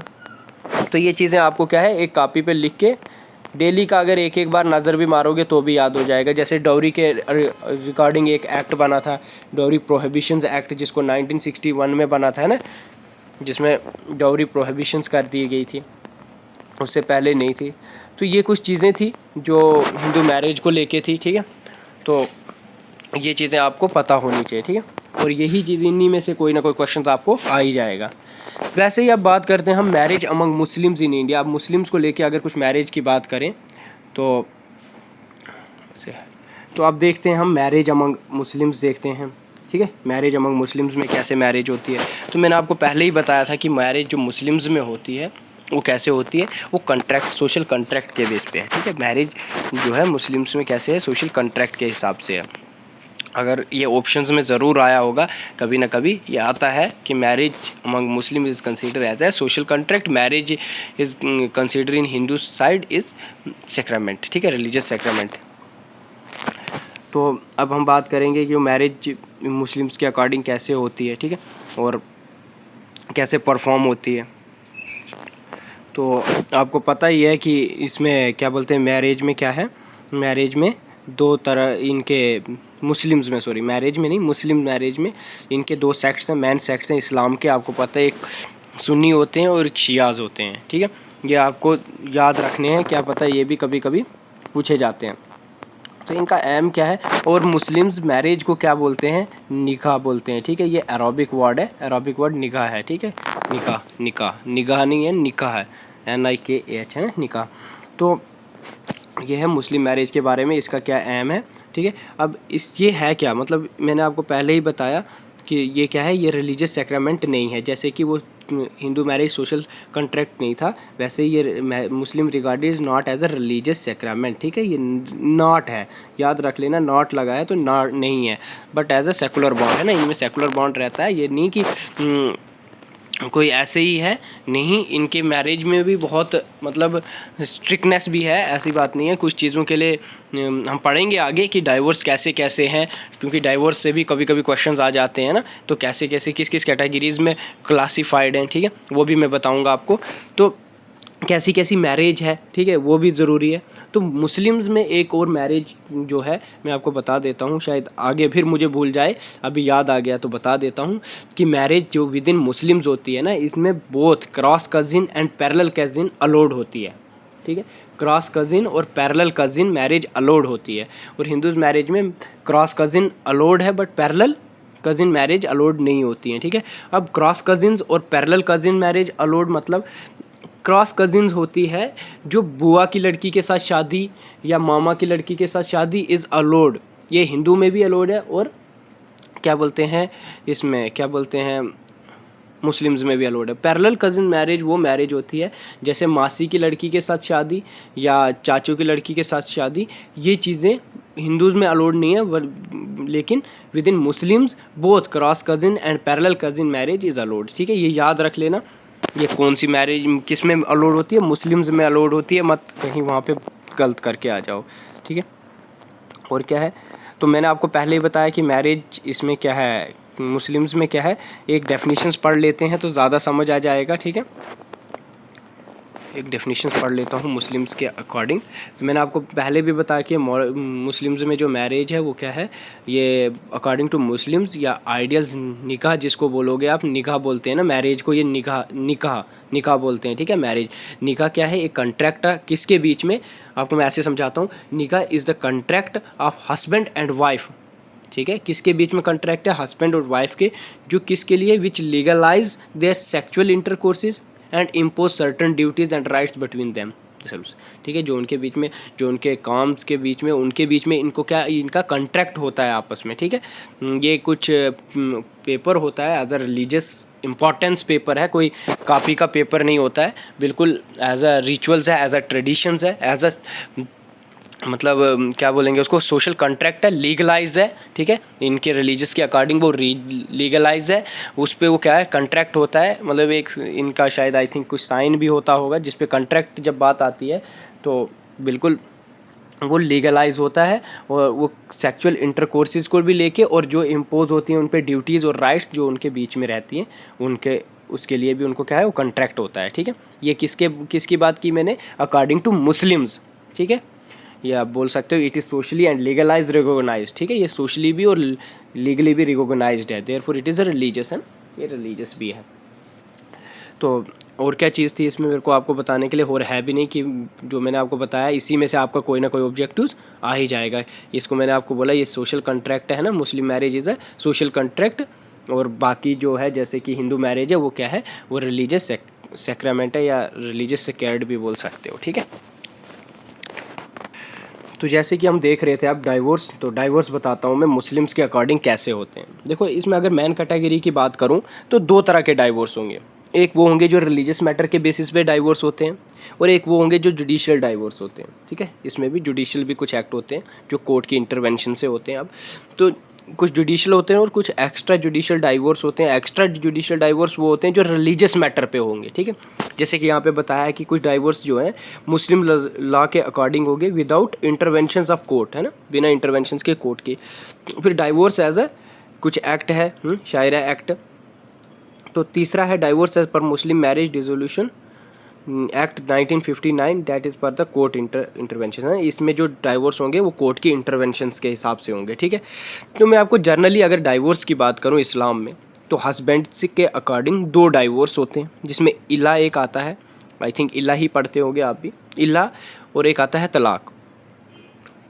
Speaker 1: तो ये चीज़ें आपको क्या है एक कॉपी पे लिख के डेली का अगर एक एक बार नज़र भी मारोगे तो भी याद हो जाएगा। जैसे डॉवरी के रिगार्डिंग एक एक्ट बना था, डॉवरी प्रोहिबिशंस एक्ट, जिसको 1961 में बना था, है ना, जिसमें डॉवरी प्रोहिबिशंस कर दी गई थी, उससे पहले नहीं थी। तो ये कुछ चीज़ें थी जो हिंदू मैरिज को लेके थी, ठीक है। तो ये चीज़ें आपको पता होनी चाहिए, ठीक है। और यही चीज़, इन्हीं में से कोई ना कोई क्वेश्चन आपको आ ही जाएगा। वैसे ही अब बात करते हैं हम marriage among Muslims in India. अब मुस्लिम्स को लेके अगर कुछ मैरिज की बात करें तो अब देखते हैं हम मैरिज अमंग मुस्लिम्स देखते हैं, ठीक है। मैरिज अमंग मुस्लिम्स में कैसे मैरिज होती है। तो मैंने आपको पहले ही बताया था कि मैरिज जो मुस्लिम्स में होती है वो कैसे होती है, वो कॉन्ट्रैक्ट, सोशल कॉन्ट्रैक्ट के बेस पे है, ठीक है। मैरिज जो है मुस्लिम्स में कैसे है, सोशल कॉन्ट्रैक्ट के हिसाब से है। अगर ये ऑप्शंस में ज़रूर आया होगा कभी ना कभी, ये आता है कि marriage among Muslim is consider रहता है social contract, marriage is consider in Hindu side is sacrament, ठीक है, रिलीजियस सेक्रामेंट। तो अब हम बात करेंगे कि मैरिज मुस्लिम्स के अकॉर्डिंग कैसे होती है, ठीक है, और कैसे परफॉर्म होती है। तो आपको पता ही है कि इसमें क्या बोलते हैं, मैरिज में क्या है, मैरिज में दो तरह इनके, मुस्लिम्स में, सॉरी मैरिज में नहीं, मुस्लिम मैरिज में इनके दो सेक्ट्स हैं, मेन सेक्ट्स हैं इस्लाम के। आपको पता है एक सुन्नी होते हैं और एक शियाज़ होते हैं, ठीक है। ये आपको याद रखने हैं, क्या पता ये भी कभी कभी पूछे जाते हैं। तो इनका एम क्या है, और मुस्लिम्स मैरिज को क्या बोलते हैं, निकाह बोलते हैं, ठीक है। ये अरबिक वर्ड है, अरबिक वर्ड निकाह है, ठीक है। निकाह, निकाह, निगाह नहीं है, निकाह है, NIKAH है ना, निकाह। तो ये है मुस्लिम मैरिज के बारे में, इसका क्या एम है, ठीक है। अब ये है क्या, मतलब मैंने आपको पहले ही बताया कि ये क्या है, ये रिलीजियस सेक्रामेंट नहीं है। जैसे कि वो हिंदू मैरिज सोशल कॉन्ट्रैक्ट नहीं था, वैसे ये Muslim regarded is not as a religious sacrament, ठीक है। ये नॉट है, याद रख लेना, नॉट लगा है तो नॉट नहीं है, but as a secular bond है ना, इनमें सेकुलर बॉन्ड रहता है। ये नहीं कि कोई ऐसे ही है, नहीं, इनके मैरिज में भी बहुत मतलब स्ट्रिक्टनेस भी है, ऐसी बात नहीं है। कुछ चीज़ों के लिए हम पढ़ेंगे आगे कि डाइवोर्स कैसे कैसे हैं, क्योंकि डाइवोर्स से भी कभी कभी क्वेश्चंस आ जाते हैं ना, तो कैसे कैसे किस किस कैटेगरीज़ में क्लासिफाइड हैं, ठीक है, वो भी मैं बताऊंगा आपको। तो कैसी कैसी मैरिज है, ठीक है, वो भी ज़रूरी है। तो मुस्लिम्स में एक और मैरिज जो है मैं आपको बता देता हूँ, शायद आगे फिर मुझे भूल जाए, अभी याद आ गया तो बता देता हूँ कि मैरिज जो विद इन मुस्लिम्स होती है ना, इसमें both cross cousin and parallel cousin allowed होती है, ठीक है। क्रॉस कज़िन और पैरेलल कज़िन मैरिज अलाउड होती है, और हिंदूज़ मैरिज में क्रॉस कज़िन अलाउड है but parallel cousin marriage allowed नहीं होती है, ठीक है। अब क्रॉस कज़िन्स और पैरेलल कज़िन मैरिज अलाउड मतलब क्रॉस कज़िन्स होती है जो बुआ की लड़की के साथ शादी या मामा की लड़की के साथ शादी इज़ अलाउड, ये हिंदू में भी अलाउड है, और क्या बोलते हैं इसमें, क्या बोलते हैं, मुस्लिम्स में भी अलाउड है। पैरेलल कज़िन मैरिज वो मैरिज होती है जैसे मासी की लड़की के साथ शादी या चाचू की लड़की के साथ शादी, ये चीज़ें हिंदूज़ में अलाउड नहीं है, लेकिन with in Muslims both cross cousin and parallel cousin marriage is allowed, ठीक है। ये याद रख लेना, ये कौन सी मैरिज किस में अलाउड होती है, मुस्लिम्स में अलाउड होती है, मत कहीं वहाँ पे गलत करके आ जाओ, ठीक है। और क्या है, तो मैंने आपको पहले ही बताया कि मैरिज इसमें क्या है, मुस्लिम्स में क्या है, एक डेफिनेशंस पढ़ लेते हैं तो ज़्यादा समझ आ जाएगा, ठीक है। एक डेफिनेशंस पढ़ लेता हूँ मुस्लिम्स के अकॉर्डिंग। तो मैंने आपको पहले भी बताया कि मुस्लिम्स में जो मैरिज है वो क्या है, ये अकॉर्डिंग टू मुस्लिम्स या आइडियल्स निकाह जिसको बोलोगे आप, निकाह बोलते हैं ना मैरिज को, ये निकाह निकाह निकाह बोलते हैं, ठीक है। मैरिज निकाह क्या है, एक कॉन्ट्रैक्ट किसके बीच में, आपको मैं ऐसे समझाता हूँ, निकाह is the contract of husband and wife, ठीक है। किसके बीच में कॉन्ट्रैक्ट है, हस्बैंड और वाइफ के, जो किसके लिए, which legalise their sexual intercourses and impose certain duties and rights between them, ठीक है। जो उनके बीच में, जो उनके काम के बीच में, उनके बीच में इनको क्या, इनका कॉन्ट्रैक्ट होता है आपस में, ठीक है। ये कुछ पेपर होता है, as a religious importance paper है, कोई कॉपी का पेपर नहीं होता है, बिल्कुल एज अ रिचुअल्स है, एज अ ट्रेडिशंस है, एज अ मतलब क्या बोलेंगे उसको, सोशल कॉन्ट्रैक्ट है, लीगलाइज है, ठीक है। इनके रिलीजियस के अकॉर्डिंग वो लीगलाइज है, उस पर वो क्या है, कॉन्ट्रैक्ट होता है, मतलब एक इनका शायद आई थिंक कुछ साइन भी होता होगा, जिस पे कॉन्ट्रैक्ट जब बात आती है तो बिल्कुल वो लीगलाइज होता है, और वो सेक्सुअल इंटरकोर्सेज को भी लेके, और जो इम्पोज होती हैं उन पे ड्यूटीज़ और राइट्स जो उनके बीच में रहती हैं, उनके उसके लिए भी उनको क्या है, वो कॉन्ट्रैक्ट होता है, ठीक है। ये किसकी बात की मैंने, अकॉर्डिंग टू मुस्लिम्स, ठीक है, ये आप बोल सकते हो it is socially and legalise recognise, ठीक है, ये सोशली भी और लीगली भी रिकॉग्नाइज्ड है, therefore it is a religious, है ना, ये रिलीजियस भी है। तो और क्या चीज़ थी इसमें मेरे को आपको बताने के लिए, और है भी नहीं कि जो मैंने आपको बताया इसी में से आपका कोई ना कोई ऑब्जेक्टिव्स आ ही जाएगा। इसको मैंने आपको बोला ये सोशल कॉन्ट्रैक्ट है ना, मुस्लिम marriage is a social contract, और बाकी जो है जैसे कि हिंदू मैरिज है वो क्या है, वो रिलीजियस सेक्रामेंट है या रिलीजियस सेक्रेड भी बोल सकते हो, ठीक है। तो जैसे कि हम देख रहे थे अब डाइवोर्स, तो डाइवोर्स बताता हूँ मैं मुस्लिम्स के अकॉर्डिंग कैसे होते हैं। देखो इसमें अगर मैन कैटेगरी की बात करूँ तो दो तरह के डाइवोर्स होंगे, एक वो होंगे जो रिलीजियस मैटर के बेसिस पे डाइवोर्स होते हैं, और एक वो होंगे जो जुडिशियल डाइवोर्स होते हैं, ठीक है। इसमें भी जुडिशियल भी कुछ एक्ट होते हैं जो कोर्ट की इंटरवेंशन से होते हैं। अब तो कुछ जुडिशियल होते हैं और कुछ एक्स्ट्रा जुडिशियल डाइवोर्स होते हैं। एक्स्ट्रा जुडिशियल डाइवोर्स वो होते हैं जो रिलीजियस मैटर पे होंगे, ठीक है। जैसे कि यहाँ पे बताया है कि कुछ डाइवोर्स जो है मुस्लिम लॉ के अकॉर्डिंग होंगे विदाउट इंटरवेंशंस ऑफ कोर्ट, है ना, बिना इंटरवेंशंस के कोर्ट के। फिर डाइवोर्स एज अ कुछ एक्ट है, शायरा एक्ट। तो तीसरा है divorce as per Muslim marriage dissolution act 1959, that is per the court intervention, है। इसमें जो डाइवोर्स होंगे वो कोर्ट की इंटरवेंशंस के हिसाब से होंगे, ठीक है। तो मैं आपको जनरली अगर डाइवोर्स की बात करूँ इस्लाम में, तो हस्बैंड के अकॉर्डिंग दो डाइवोर्स होते हैं, जिसमें इला एक आता है, आई थिंक इला ही पढ़ते होंगे आप भी, इला, और एक आता है तलाक,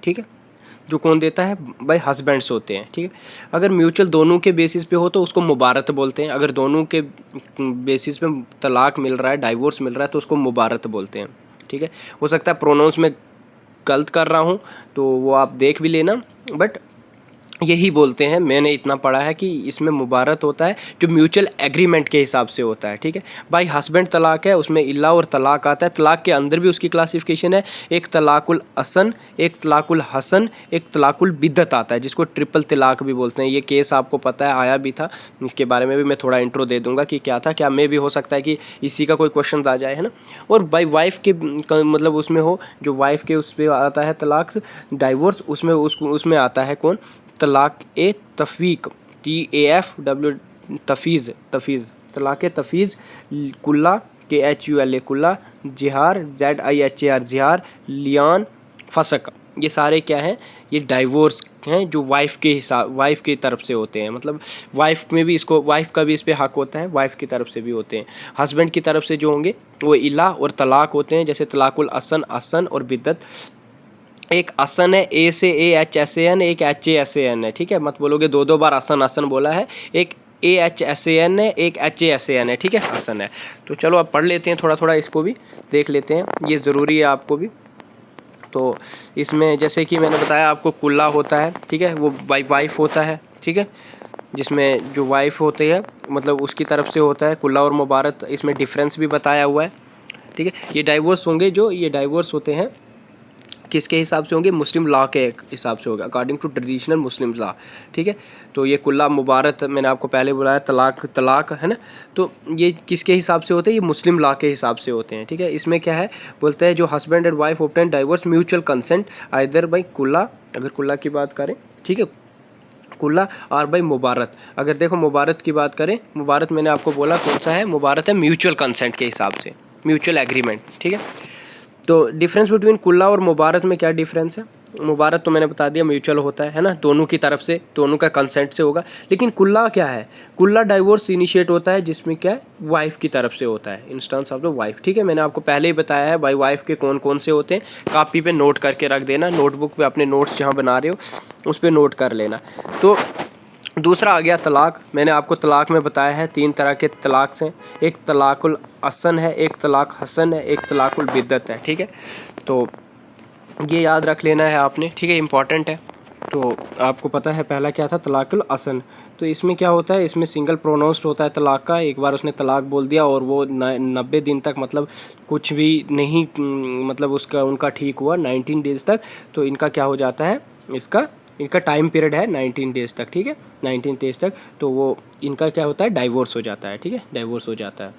Speaker 1: ठीक है, जो कौन देता है भाई, हस्बैंड्स होते हैं, ठीक है। अगर म्यूचुअल दोनों के बेसिस पे हो तो उसको मुबारत बोलते हैं, अगर दोनों के बेसिस पे तलाक मिल रहा है, डाइवोर्स मिल रहा है, तो उसको मुबारत बोलते हैं, ठीक है। हो सकता है प्रोनाउंस में गलत कर रहा हूँ तो वो आप देख भी लेना, बट यही बोलते हैं, मैंने इतना पढ़ा है कि इसमें मुबारत होता है जो म्यूचुअल एग्रीमेंट के हिसाब से होता है, ठीक है। भाई हस्बैंड तलाक है, उसमें इल्ला और तलाक आता है, तलाक के अंदर भी उसकी क्लासिफिकेशन है, एक तलाकुल असन, एक तलाकुल हसन, एक तलाकुल बिद्दत आता है, जिसको ट्रिपल तलाक भी बोलते हैं। ये केस आपको पता है आया भी था, इसके बारे में भी मैं थोड़ा इंट्रो दे दूंगा कि क्या था, क्या में भी हो सकता है कि इसी का कोई क्वेश्चन आ जाए, है ना। और भाई वाइफ के मतलब उसमें हो, जो वाइफ के उस पर आता है तलाक डाइवोर्स, उसमें आता है कौन, तलाक ए तफवीक, TAFW, तफीज़, तलाक तफीज़, कुल्ला KHULA कुल्ला, जिहार ZIHAR जिहार, लियान, फसक, ये सारे क्या हैं, ये डाइवोर्स हैं जो वाइफ की तरफ से होते हैं। मतलब वाइफ में भी इसको, वाइफ का भी इस पर हक होता है, वाइफ की तरफ से भी होते हैं। हस्बैंड की तरफ से जो होंगे वो इला और तलाक होते हैं, जैसे तलाकुल असन और बिद्दत। एक असन है, A से AHSAN, एक HASAN है, ठीक है, मत बोलोगे दो बार असन बोला है। एक AHSAN है, एक HASAN है, ठीक है, असन है। तो चलो अब पढ़ लेते हैं, थोड़ा इसको भी देख लेते हैं, ये ज़रूरी है आपको भी। तो इसमें जैसे कि मैंने बताया आपको कुल्ला होता है, ठीक है, वो वाइफ होता है, ठीक है, जिसमें जो वाइफ होती है मतलब उसकी तरफ से होता है कुल्ला और मुबारत। इसमें डिफरेंस भी बताया हुआ है, ठीक है। ये डाइवोर्स होंगे, जो ये डाइवोर्स होते हैं किसके हिसाब से होंगे, मुस्लिम लॉ के हिसाब से होगा, according to traditional Muslim law, ठीक है। तो ये कुल्ला मुबारत मैंने आपको पहले बुलाया, तलाक है ना, तो ये किसके हिसाब से होते हैं, ये मुस्लिम लॉ के हिसाब से होते हैं, ठीक है। इसमें क्या है बोलते हैं, जो husband and wife obtain divorce mutual consent either by कुल्ला, अगर कुल्ला की बात करें, ठीक है, कुल्ला, और भाई मुबारत। अगर देखो मुबारत की बात करें, मुबारत मैंने आपको बोला कौन सा है, मुबारत है म्यूचुअल कंसेंट के हिसाब से, म्यूचुअल एग्रीमेंट, ठीक है। तो डिफरेंस बिटवीन कुल्ला और मुबारत में क्या डिफरेंस है, मुबारत तो मैंने बता दिया म्यूचुअल होता है ना, दोनों की तरफ से, दोनों का कंसेंट से होगा। लेकिन कुल्ला क्या है, कुल्ला डाइवोर्स इनिशिएट होता है जिसमें क्या है, वाइफ की तरफ से होता है, इंस्टेंस ऑफ द वाइफ, ठीक है। मैंने आपको पहले ही बताया है भाई वाइफ के कौन कौन से होते हैं, कॉपी पे नोट करके रख देना, नोटबुक पे अपने नोट्स जहाँ बना रहे हो उस पर नोट कर लेना। तो दूसरा आ गया तलाक, मैंने आपको तलाक में बताया है 3 तरह के तलाक हैं, एक तलाकुल असन है, एक तलाक हसन है, एक तलाकुल बिद्दत है, ठीक है। तो ये याद रख लेना है आपने, ठीक है, इंपॉर्टेंट है। तो आपको पता है पहला क्या था, तलाकुल असन। तो इसमें क्या होता है, इसमें सिंगल प्रोनाउंस्ड होता है तलाक का, एक बार उसने तलाक बोल दिया और वो 90 दिन तक मतलब कुछ भी नहीं, मतलब उनका ठीक हुआ 19 डेज़ तक, तो इनका क्या हो जाता है, इनका टाइम पीरियड है 19 डेज़ तक, ठीक है, 19 डेज़ तक, तो वो इनका क्या होता है, डाइवोर्स हो जाता है, ठीक है, डाइवोर्स हो जाता है।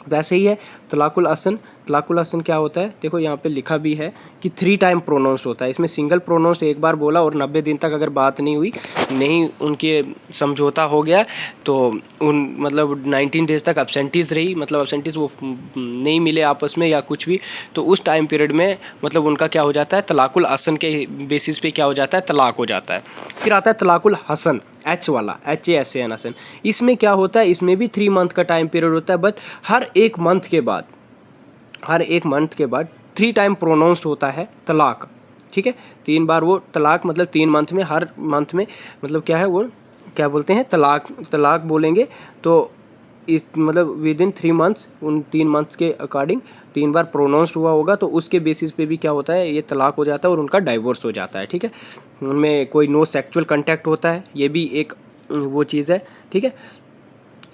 Speaker 1: वैसे ही है तलाकुल असन, तलाकुल हसन क्या होता है, देखो यहाँ पे लिखा भी है कि 3 टाइम प्रोनाउंस्ड होता है। इसमें सिंगल प्रोनाउंस्ड एक बार बोला और 90 दिन तक अगर बात नहीं हुई, नहीं उनके समझौता हो गया तो उन मतलब 19 डेज तक एब्सेंटीज रही, मतलब एब्सेंटीज वो नहीं मिले आपस में या कुछ भी, तो उस टाइम पीरियड में मतलब उनका क्या हो जाता है, तलाकुल हसन के बेसिस पे क्या हो जाता है, तलाक हो जाता है। फिर आता है तलाकुल हसन, एच वाला, HASAN हसन। इसमें क्या होता है, इसमें भी 3 मंथ का टाइम पीरियड होता है, बट हर एक मंथ के बाद 3 टाइम प्रोनाउंस्ड होता है तलाक, ठीक है। 3 बार वो तलाक, मतलब 3 मंथ में, हर मंथ में मतलब क्या है, वो क्या बोलते हैं, तलाक बोलेंगे। तो इस मतलब विद इन 3 मंथ्स, उन 3 मंथ्स के अकॉर्डिंग 3 बार प्रोनाउंस्ड हुआ होगा, तो उसके बेसिस पे भी क्या होता है, ये तलाक हो जाता है और उनका डाइवोर्स हो जाता है, ठीक है। उनमें कोई नो सेक्सुअल कंटैक्ट होता है, ये भी एक वो चीज़ है, ठीक है।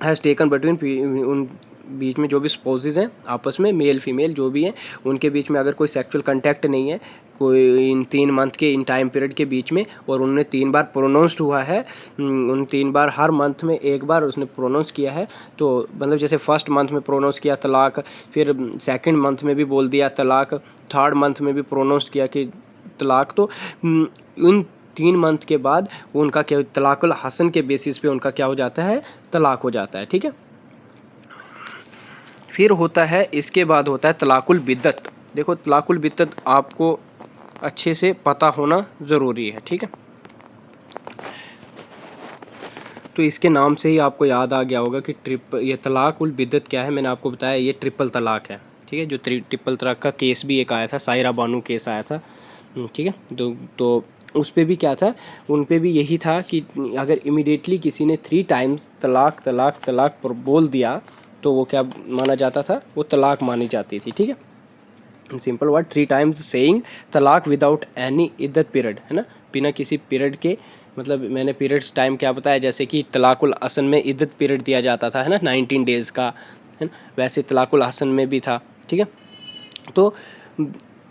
Speaker 1: हैज़ टेकन बिटवीन, उन बीच में जो भी स्पोजेज हैं आपस में, मेल फीमेल जो भी हैं, उनके बीच में अगर कोई सेक्सुअल कंटैक्ट नहीं है कोई इन 3 मंथ के इन टाइम पीरियड के बीच में, और उन्होंने 3 बार प्रोनाउंस्ड हुआ है, उन 3 बार हर मंथ में एक बार उसने प्रोनाउंस किया है, तो मतलब जैसे फर्स्ट मंथ में प्रोनाउंस किया तलाक, फिर सेकंड मंथ में भी बोल दिया तलाक, थर्ड मंथ में भी प्रोनाउंस किया कि तलाक, तो उन 3 मंथ के बाद उनका क्या, तलाकुल हसन के बेसिस पे उनका क्या हो जाता है, तलाक हो जाता है, ठीक है। फिर होता है, इसके बाद होता है तलाकुल बिद्दत। देखो तलाकुल बिद्दत आपको अच्छे से पता होना ज़रूरी है, ठीक है। तो इसके नाम से ही आपको याद आ गया होगा कि ये तलाकुल बिद्दत क्या है, मैंने आपको बताया ये ट्रिपल तलाक है, ठीक है। जो ट्रिपल तलाक का केस भी एक आया था, सायरा बानू केस आया था, ठीक है। तो उस पर भी क्या था, उन पे भी यही था कि अगर इमीडिएटली किसी ने 3 टाइम्स तलाक तलाक तलाक पर बोल दिया तो वो क्या माना जाता था, वो तलाक मानी जाती थी, ठीक है। सिंपल वर्ड, 3 टाइम्स सेइंग तलाक विदाउट एनी इद्दत पीरियड, है ना, बिना किसी पीरियड के, मतलब मैंने पीरियड्स टाइम क्या बताया, जैसे कि तलाकुल हसन में इद्दत पीरियड दिया जाता था, है ना, 19 डेज़ का, है ना, वैसे तलाकुल हसन में भी था, ठीक है। तो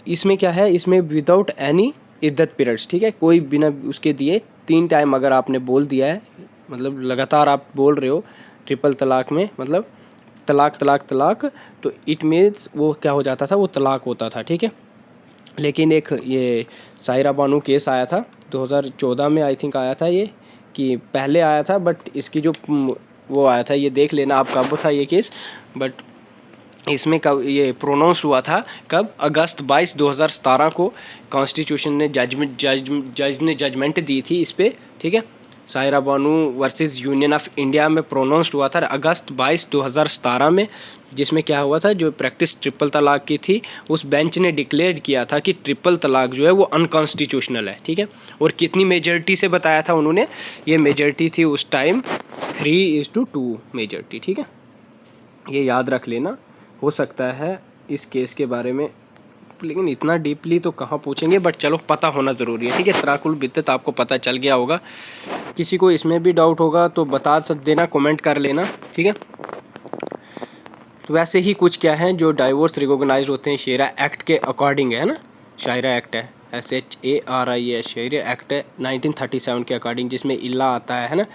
Speaker 1: इसमें क्या है, इसमें विदाउट एनी इद्दत पीरियड्स, ठीक है, कोई बिना उसके दिए 3 टाइम अगर आपने बोल दिया है, मतलब लगातार आप बोल रहे हो ट्रिपल तलाक में, मतलब तलाक तलाक तलाक, तो इट मीन्स वो क्या हो जाता था, वो तलाक होता था, ठीक है। लेकिन एक ये सायरा बानू केस आया था 2014 में, आई थिंक आया था ये, कि पहले आया था, बट इसकी जो वो आया था, ये देख लेना आप कब था ये केस, बट इसमें कब ये प्रोनाउंस हुआ था, कब, अगस्त 22 2017 को कॉन्स्टिट्यूशन ने जज ने जजमेंट दी थी इस पर, ठीक है। Saira Banu versus union of India में प्रोनाउंस्ड हुआ था अगस्त 22 2017 में, जिसमें क्या हुआ था, जो प्रैक्टिस ट्रिपल तलाक की थी, उस बेंच ने डिक्लेयर किया था कि ट्रिपल तलाक जो है वो अनकॉन्स्टिट्यूशनल है, ठीक है। और कितनी मेजॉरिटी से बताया था उन्होंने, ये मेजॉरिटी थी उस टाइम 3:2 मेजॉरिटी, ठीक है। ये याद रख लेना, हो सकता है इस केस के बारे में, लेकिन इतना डीपली तो कहाँ पूछेंगे, बट चलो पता होना ज़रूरी है, ठीक है। तलाकुल बिद्दत आपको पता चल गया होगा, किसी को इसमें भी डाउट होगा तो बता देना, कमेंट कर लेना, ठीक है। तो वैसे ही कुछ क्या है जो डाइवोर्स रिकॉग्नाइज्ड होते हैं शेरा एक्ट के अकॉर्डिंग, है ना, शायरा एक्ट है, SHARIA शायरा एक्ट है 1937 के अकॉर्डिंग, जिसमें इल्ला आता है ना,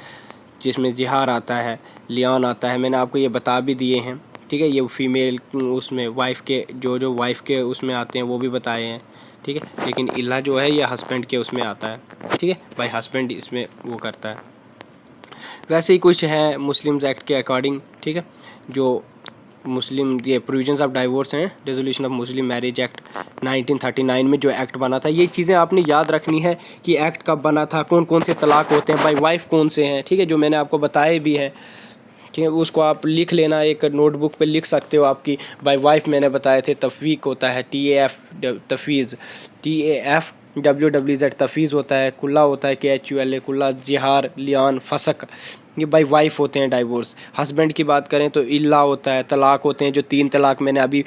Speaker 1: जिसमें जिहार आता है, लियान आता है, मैंने आपको ये बता भी दिए हैं, ठीक है। ये फीमेल उसमें वाइफ के जो वाइफ के उसमें आते हैं वो भी बताए हैं, ठीक है। लेकिन इल्ला जो है ये हस्बैंड के उसमें आता है, ठीक है, भाई हस्बैंड इसमें वो करता है। वैसे ही कुछ है मुस्लिम्स एक्ट के अकॉर्डिंग, ठीक है, जो मुस्लिम ये प्रोविजंस ऑफ डाइवोर्स हैं, resolution of Muslim marriage act 1939 में जो एक्ट बना था, ये चीज़ें आपने याद रखनी है कि एक्ट कब बना था, कौन कौन से तलाक होते हैं, बाई वाइफ कौन से हैं, ठीक है, जो मैंने आपको बताए भी हैं, ठीक है। उसको आप लिख लेना, एक नोटबुक पे लिख सकते हो आपकी, बाई वाइफ मैंने बताए थे, तफवीक होता है TAF तफवीज़, TAFWWZ तफवीज़ होता है, कुल्ला होता है KHULA कुल्ला, जिहार, लियान, फसक, ये बाई वाइफ होते हैं डाइवोर्स। हस्बैंड की बात करें तो इल्ला होता है, तलाक होते हैं जो 3 तलाक मैंने अभी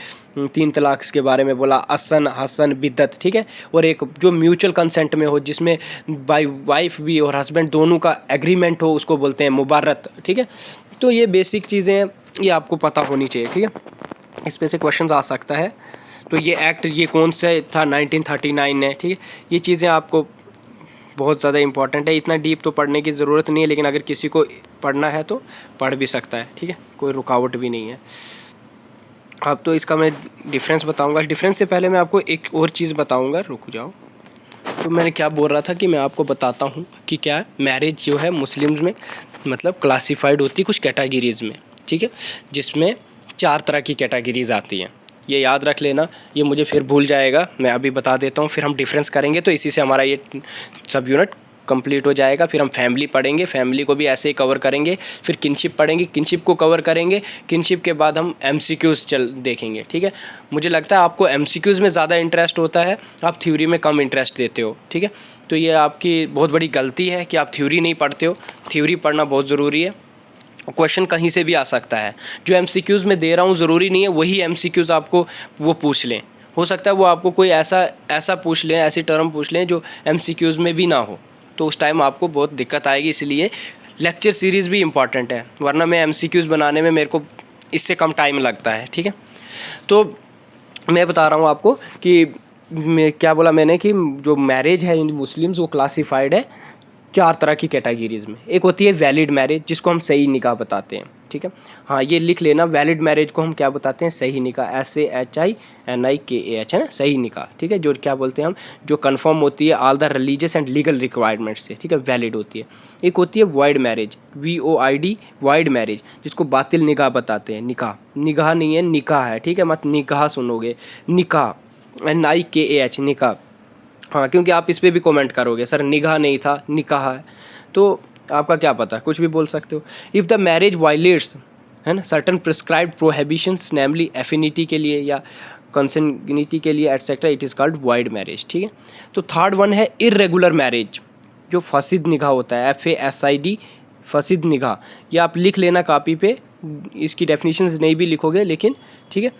Speaker 1: 3 तलाक के बारे में बोला, असन हसन बिद्दत, ठीक है। और एक जो म्यूचुअल कंसेंट में हो, जिसमें बाई वाइफ भी और हस्बैंड दोनों का एग्रीमेंट हो, उसको बोलते हैं मुबारत, ठीक है। तो ये बेसिक चीज़ें हैं, ये आपको पता होनी चाहिए, ठीक है। इस पे से क्वेश्चन आ सकता है। तो ये एक्ट ये कौन सा था, 1939 है, ठीक है। ये चीज़ें आपको बहुत ज़्यादा इंपॉर्टेंट है, इतना डीप तो पढ़ने की ज़रूरत नहीं है, लेकिन अगर किसी को पढ़ना है तो पढ़ भी सकता है, ठीक है, कोई रुकावट भी नहीं है। अब तो इसका मैं डिफरेंस बताऊंगा। डिफरेंस से पहले मैं आपको एक और चीज़ बताऊंगा, रुक जाओ। तो मैंने क्या बोल रहा था कि मैं आपको बताता हूँ कि क्या मैरिज जो है मुस्लिम्स में मतलब क्लासिफाइड होती है कुछ कैटेगरीज़ में, ठीक है, जिसमें 4 तरह की कैटेगरीज़ आती हैं। ये याद रख लेना, ये मुझे फिर भूल जाएगा, मैं अभी बता देता हूँ, फिर हम डिफरेंस करेंगे तो इसी से हमारा ये सब यूनिट कंप्लीट हो जाएगा। फिर हम फैमिली पढ़ेंगे, फैमिली को भी ऐसे ही कवर करेंगे। फिर किनशिप पढ़ेंगे, किनशिप को कवर करेंगे। किनशिप के बाद हम एमसीक्यूज़ देखेंगे, ठीक है। मुझे लगता है आपको एमसीक्यूज़ में ज़्यादा इंटरेस्ट होता है, आप थ्योरी में कम इंटरेस्ट देते हो, ठीक है। तो ये आपकी बहुत बड़ी गलती है कि आप थ्योरी नहीं पढ़ते हो। थ्योरी पढ़ना बहुत ज़रूरी है। क्वेश्चन कहीं से भी आ सकता है। जो एमसीक्यूज़ में दे रहा हूँ ज़रूरी नहीं है वही एमसीक्यूज़ आपको वो पूछ लें। हो सकता है वो आपको कोई ऐसा पूछ लें, ऐसी टर्म पूछ लें जो एमसीक्यूज़ में भी ना हो, तो उस टाइम आपको बहुत दिक्कत आएगी। इसलिए लेक्चर सीरीज़ भी इम्पॉर्टेंट है, वरना मैं एमसीक्यूज़ बनाने में मेरे को इससे कम टाइम लगता है, ठीक है। तो मैं बता रहा हूँ आपको कि क्या बोला मैंने कि जो मैरिज है इन मुस्लिम्स वो क्लासिफाइड है 4 तरह की कैटेगरीज़ में। एक होती है वैलिड मैरिज, जिसको हम सही निकाह बताते हैं, ठीक है। हाँ, ये लिख लेना, वैलिड मैरिज को हम क्या बताते हैं, सही निकाह, SAHINIKAH, है ना, सही निकाह, ठीक है। जो क्या बोलते हैं हम, जो कन्फर्म होती है all the religious and legal requirements से, ठीक है, वैलिड होती है। एक होती है void marriage, VOID, void marriage, जिसको बातिल निकाह बताते हैं। निकाह नहीं है, निकाह है, ठीक है, मत निकाह सुनोगे, निकाह, NIKAH, निकाह। हाँ, क्योंकि आप इस पर भी कमेंट करोगे सर निगाह नहीं था निकाह है, तो आपका क्या पता, कुछ भी बोल सकते हो। इफ़ द मैरिज वायलेट्स, है ना, सर्टन प्रिस्क्राइब्ड प्रोहिबिशंस, नेमली एफिनिटी के लिए या कंसंगिनिटी के लिए etcetera, it is called wide marriage, ठीक है। तो थर्ड वन है इर्रेगुलर मैरिज, जो फासिद निगाह होता है, FASID, फासिद निगाह। ये आप लिख लेना कापी पे, इसकी डेफिनेशंस नहीं भी लिखोगे लेकिन, ठीक है,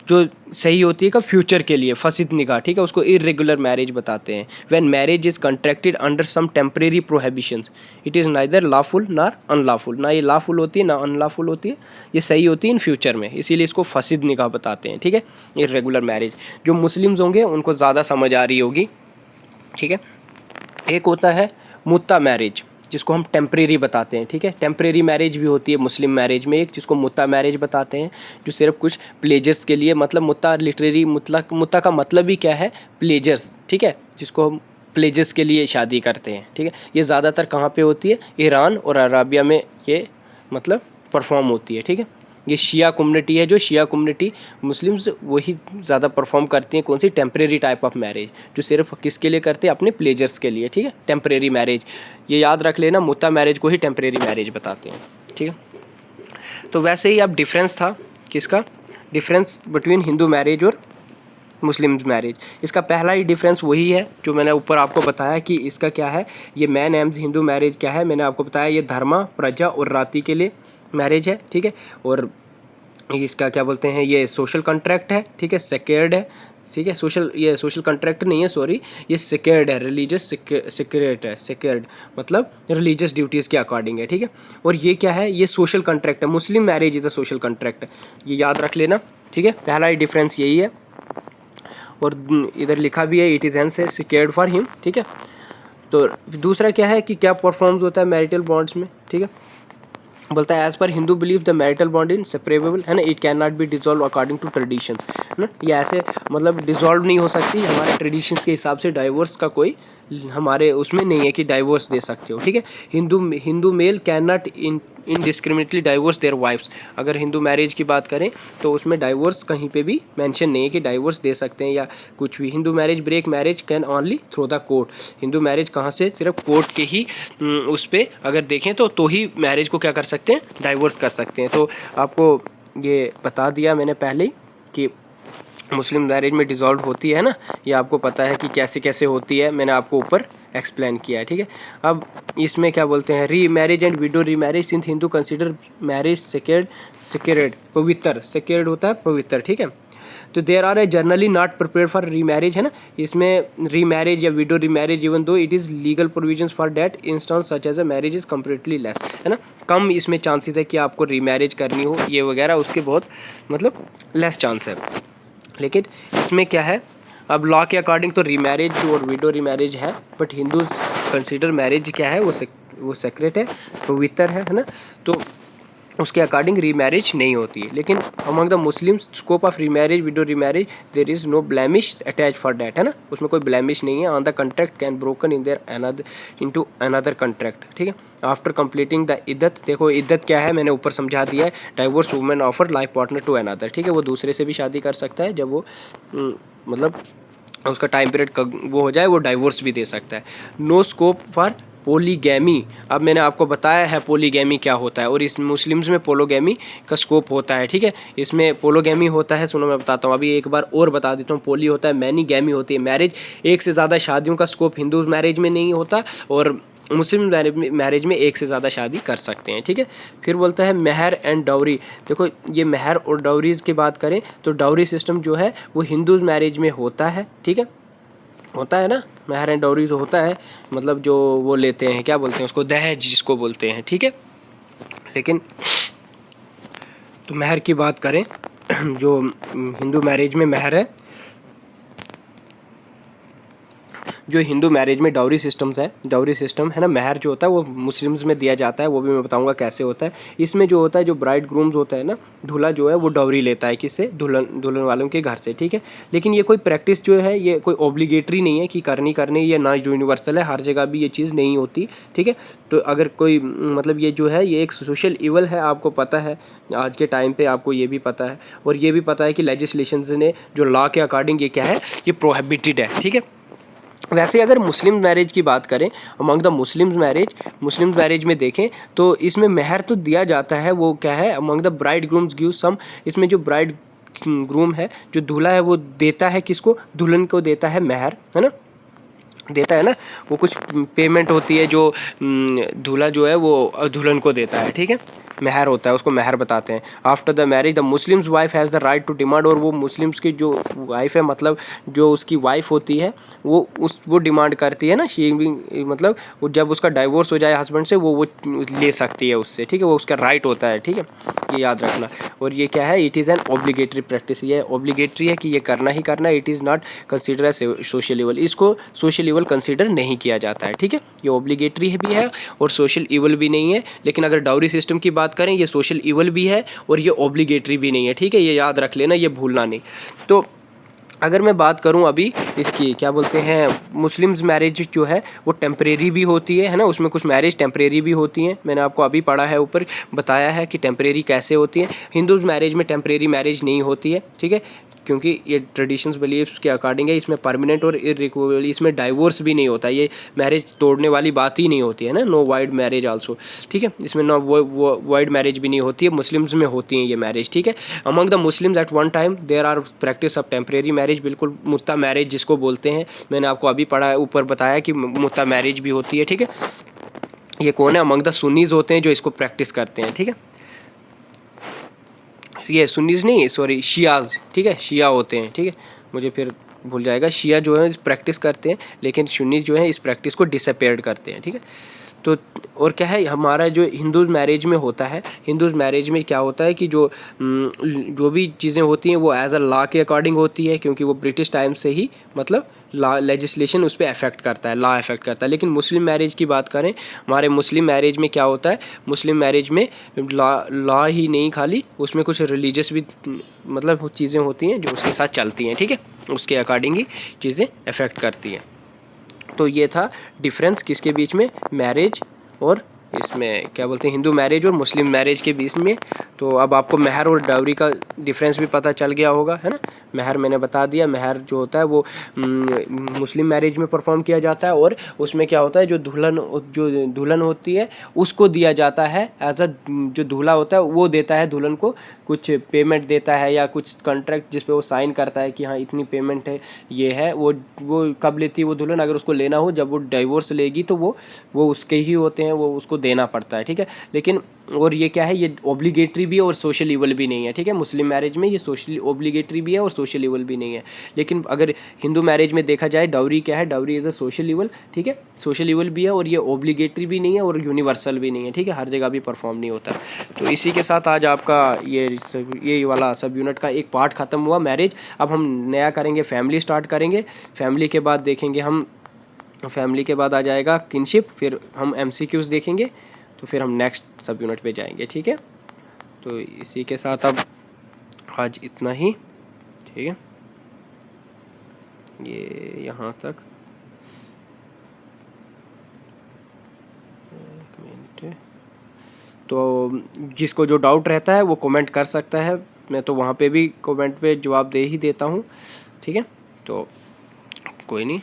Speaker 1: जो सही होती है का फ्यूचर के लिए फासिद निकाह, ठीक है, उसको इर्रेगुलर मैरिज बताते हैं। When marriage is contracted under some temporary prohibitions, it is neither lawful nor unlawful, ना ये लॉफुल होती है ना अनलॉफुल होती है, ये सही होती है इन फ्यूचर में, इसीलिए इसको फासिद निकाह बताते हैं, ठीक है, इर्रेगुलर मैरिज। जो मुस्लिम्स होंगे उनको ज़्यादा समझ आ रही होगी, ठीक है। एक होता है मुत्ता मैरिज, जिसको हम टेम्परेरी बताते हैं, ठीक है। टेम्परेरी मैरिज भी होती है मुस्लिम मैरिज में एक, जिसको मुत्ता मैरिज बताते हैं, जो सिर्फ कुछ प्लेजर्स के लिए, मतलब मुत्ता लिटरेरी मुत्ता का मतलब ही क्या है, प्लेजर्स, ठीक है, जिसको हम प्लेजर्स के लिए शादी करते हैं, ठीक है। ये ज़्यादातर कहाँ पे होती है, ईरान और अराबिया में ये मतलब परफॉर्म होती है, ठीक है। ये शिया कम्युनिटी है, जो शिया कम्युनिटी मुस्लिम्स वही ज़्यादा परफॉर्म करती हैं, कौन सी, टेम्परेरी टाइप ऑफ मैरिज, जो सिर्फ किसके लिए करते हैं, अपने प्लेजर्स के लिए, ठीक है, टेम्परेरी मैरिज। ये याद रख लेना, मुत्ता मैरिज को ही टेम्परेरी मैरिज बताते हैं, ठीक है। तो वैसे ही अब डिफरेंस था किसका, डिफरेंस बिटवीन हिंदू मैरिज और मुस्लिम मैरिज। इसका पहला ही डिफरेंस वही है जो मैंने ऊपर आपको बताया कि इसका क्या है, ये मैन एम्स हिंदू मैरिज क्या है, मैंने आपको बताया ये धर्मा, प्रजा और राति के लिए मैरिज है, ठीक है। और इसका क्या बोलते हैं, ये सोशल कॉन्ट्रैक्ट है, ठीक है, सेक्योर्ड है, ठीक है। ये सोशल कॉन्ट्रैक्ट नहीं है, सॉरी, ये सेक्योर्ड है, रिलीजियस सेक्रेट है, सेक्योर्ड मतलब रिलीजियस ड्यूटीज़ के अकॉर्डिंग है, ठीक है। और ये क्या है, ये सोशल कॉन्ट्रैक्ट है, मुस्लिम marriage is a social contract, ये याद रख लेना, ठीक है। पहला ही डिफरेंस यही है, और इधर लिखा भी है it is hence secured for him, ठीक है। तो दूसरा क्या है कि क्या परफॉर्म्स होता है मैरिटल बॉन्ड्स में, ठीक है। बोलता है as per Hindu believe the marital bond inseparable, है ना, it can not be dissolve according to traditions, है ना, ये ऐसे मतलब डिजॉल्व नहीं हो सकती, हमारे ट्रेडिशंस के हिसाब से डाइवोर्स का कोई हमारे उसमें नहीं है कि डाइवोर्स दे सकते हो, ठीक है। Hindu male can not indiscriminately divorce their wives, अगर हिंदू मैरिज की बात करें तो उसमें डाइवोर्स कहीं पे भी मेंशन नहीं है कि डाइवोर्स दे सकते हैं या कुछ भी। Hindu marriage break marriage can only through the court, Hindu marriage कहाँ से, सिर्फ कोर्ट के ही उस पर अगर देखें तो ही मैरिज को क्या कर सकते हैं, डाइवोर्स कर सकते हैं। तो आपको ये बता दिया मैंने पहले ही कि मुस्लिम मैरिज में डिज़ोल्व होती है ना, ये आपको पता है कि कैसे कैसे होती है, मैंने आपको ऊपर एक्सप्लेन किया है, ठीक है। अब इसमें क्या बोलते हैं, remarriage and widow remarriage, since Hindu consider marriage sacred, पवित्र, सेक्रेड होता है पवित्र, ठीक है। तो there are a generally not prepare for remarriage, है ना, इसमें री मैरिज या widow remarriage even though it is legal provisions for that instance such as a marriage is completely less, है ना, कम इसमें चांसेस है कि आपको री मैरिज करनी हो ये वगैरह, उसके बहुत मतलब लेस चांस है। लेकिन इसमें क्या है, अब लॉ के अकॉर्डिंग तो रीमैरिज और विडो रीमैरिज है, बट हिंदू कंसीडर मैरिज क्या है, वो सेक्रेट है, पवित्र है ना। तो उसके अकॉर्डिंग रीमैरिज नहीं होती है। लेकिन among the Muslims scope of remarriage widow remarriage there is no blemish attach for that, है ना, उसमें कोई ब्लेमिश नहीं है। On the contract can broken in there another into another contract, ठीक है। आफ्टर कंप्लीटिंग द इद्दत, देखो इद्दत क्या है मैंने ऊपर समझा दिया है। Divorce women offer life partner to another, ठीक है, वो दूसरे से भी शादी कर सकता है जब वो मतलब उसका टाइम पीरियड वो हो जाए, वो डाइवोर्स भी दे सकता है। नो स्कोप फॉर पोलीगैमी, अब मैंने आपको बताया है पोलीगैमी क्या होता है, और इस मुस्लिम्स में पोलोगैमी का स्कोप होता है, ठीक है। इसमें पोलोगैमी होता है, सुनो मैं बताता हूँ अभी एक बार और बता देता हूँ। पोली होता है, मैनी गैमी होती है मैरिज, एक से ज़्यादा शादियों का स्कोप हिंदू मैरिज में नहीं होता, और मुस्लिम मैरिज में एक से ज़्यादा शादी कर सकते हैं, ठीक है। फिर बोलता है महर एंड डाउरी, देखो ये महर और डाउरीज की बात करें तो डाउरी सिस्टम जो है वो हिंदू मैरिज में होता है, ठीक है, होता है ना, महर एंड डाउरी जो होता है, मतलब जो वो लेते हैं, क्या बोलते हैं उसको, दहेज जिसको बोलते हैं, ठीक है। लेकिन तो महर की बात करें जो हिंदू मैरिज में महर है, जो हिंदू मैरिज में डाउरी सिस्टम्स है, डाउरी सिस्टम है ना, महर जो होता है वो मुस्लिम्स में दिया जाता है, वो भी मैं बताऊंगा कैसे होता है। इसमें जो होता है, जो ब्राइड ग्रूम्स होता है ना, दूल्हा जो है वो डाउरी लेता है किससे, दुल्हन वालों के घर से, ठीक है। लेकिन ये कोई प्रैक्टिस जो है ये कोई ऑब्लिगेटरी नहीं है कि करनी ये ना यूनिवर्सल है, हर जगह भी ये चीज़ नहीं होती, ठीक है। तो अगर कोई मतलब ये जो है ये एक सोशल इवल है, आपको पता है आज के टाइम पे, आपको ये भी पता है, और ये भी पता है कि लेजिस्लेशंस ने जो लॉ के अकॉर्डिंग ये क्या है, ये प्रोहिबिटेड है, ठीक है। वैसे अगर मुस्लिम मैरिज की बात करें, अमंग द मुस्लिम मैरिज में देखें तो इसमें महर तो दिया जाता है, वो क्या है, among the bride grooms give some, इसमें जो ब्राइड ग्रूम है, जो दूल्हा है वो देता है किसको, दुल्हन को देता है महर, है ना, देता है ना, वो कुछ पेमेंट होती है जो दूल्हा जो है वो दुल्हन को देता है, ठीक है, महर होता है, उसको महर बताते हैं। After the marriage the Muslims wife has the right to demand, और वो मुस्लिम्स की जो वाइफ है, मतलब जो उसकी वाइफ होती है वो डिमांड करती है ना, शी मतलब वो जब उसका डाइवोर्स हो जाए हस्बैंड से, वो ले सकती है उससे, ठीक है, वो उसका राइट होता है, ठीक है, ये याद रखना। और ये क्या है, it is an obligatory practice, ये ऑब्लिगेटरी है कि ये करना ही करना, it is not consider as social evil, इसको सोशल इवल कंसीडर नहीं किया जाता है, ठीक है। ये ऑब्लिगेटरी भी है और सोशल इवल भी नहीं है। लेकिन अगर डाउरी सिस्टम की बात करें, ये सोशल इवल भी है और ये ऑब्लिगेटरी भी नहीं है, ठीक है, ये याद रख लेना, ये भूलना नहीं। तो अगर मैं बात करूं अभी इसकी, क्या बोलते हैं, मुस्लिम्स मैरिज जो है वो टेम्परेरी भी होती है ना, उसमें कुछ मैरिज टेम्परेरी भी होती हैं, मैंने आपको अभी पढ़ा है, ऊपर बताया है कि टेम्परेरी कैसे होती है। हिंदूज मैरिज में टेम्परेरी मैरिज नहीं होती है, ठीक है, क्योंकि ये ट्रेडिशंस बिलीव्स के अकॉर्डिंग है, इसमें परमानेंट और इररिकवरेबल, इसमें डाइवोर्स भी नहीं होता, ये मैरिज तोड़ने वाली बात ही नहीं होती है ना, नो वाइड मैरिज आल्सो, ठीक है, इसमें नो वाइड मैरिज भी नहीं होती है, मुस्लिम्स में होती हैं ये मैरिज, ठीक है। Among the Muslims at one time there are practice of temporary marriage, बिल्कुल मुत्ता मैरिज जिसको बोलते हैं, मैंने आपको अभी पढ़ा है, ऊपर बताया कि मुत्ता मैरिज भी होती है, ठीक है। ये कौन है, अमंग द सुन्नीज होते हैं जो इसको प्रैक्टिस करते हैं, ठीक है, ये सुन्नीज नहीं, सॉरी शियाज, ठीक है, शिया होते हैं, ठीक है, मुझे फिर भूल जाएगा, शिया जो है प्रैक्टिस करते हैं, लेकिन सुन्नी जो है इस प्रैक्टिस को डिसअपेयर करते हैं, ठीक है। तो और क्या है, हमारा जो हिंदू मैरिज में होता है, हिंदू मैरिज में क्या होता है कि जो भी चीज़ें होती हैं वो एज अ लॉ के अकॉर्डिंग होती है, क्योंकि वो ब्रिटिश टाइम से ही मतलब लॉ लेजिस्लेशन उस पर अफेक्ट करता है, लॉ अफेक्ट करता है। लेकिन मुस्लिम मैरिज की बात करें, हमारे मुस्लिम मैरिज में क्या होता है, मुस्लिम मैरिज में लॉ ही नहीं, खाली उसमें कुछ रिलीजियस भी मतलब चीज़ें होती हैं जो उसके साथ चलती हैं, ठीक है, उसके अकॉर्डिंग ही चीज़ें अफेक्ट करती हैं। तो ये था डिफरेंस किसके बीच में, मैरिज और इसमें क्या बोलते हैं, हिंदू मैरिज और मुस्लिम मैरिज के बीच में। तो अब आपको महर और डाउरी का डिफरेंस भी पता चल गया होगा, है ना। महर मैंने बता दिया, महर जो होता है वो मुस्लिम मैरिज में परफॉर्म किया जाता है, और उसमें क्या होता है, जो दुल्हन होती है उसको दिया जाता है एज अ, जो दूल्हा होता है वो देता है दुल्हन को कुछ पेमेंट देता है, या कुछ कॉन्ट्रैक्ट जिस पे वो साइन करता है कि हाँ इतनी पेमेंट है, ये है, वो कब लेती है वो दुल्हन, अगर उसको लेना हो, जब वो डाइवोर्स लेगी तो वो उसके ही होते हैं, वो उसको देना पड़ता है, ठीक है। लेकिन और ये क्या है, ये ऑब्लिगेटरी भी है और सोशल इवल भी नहीं है, ठीक है। मुस्लिम मैरिज में ये सोशल ऑब्लिगेटरी भी है और सोशल इवल भी नहीं है। लेकिन अगर हिंदू मैरिज में देखा जाए, डाउरी क्या है, dowry is a social evil, ठीक है, सोशल इवल भी है और ये ऑब्लिगेटरी भी नहीं है और यूनिवर्सल भी नहीं है, ठीक है, हर जगह भी परफॉर्म नहीं होता। तो इसी के साथ आज आपका ये वाला सब यूनिट का एक पार्ट ख़त्म हुआ, मैरिज। अब हम नया करेंगे, फैमिली स्टार्ट करेंगे, फैमिली के बाद देखेंगे हम, फैमिली के बाद आ जाएगा किनशिप, फिर हम MCQs देखेंगे, तो फिर हम नेक्स्ट सब यूनिट पे जाएंगे, ठीक है। तो इसी के साथ अब आज इतना ही, ठीक है, ये यहाँ तक। एक मिनट। तो जिसको जो डाउट रहता है वो कमेंट कर सकता है, मैं तो वहाँ पे भी कमेंट पे जवाब दे ही देता हूँ, ठीक है। तो कोई नहीं,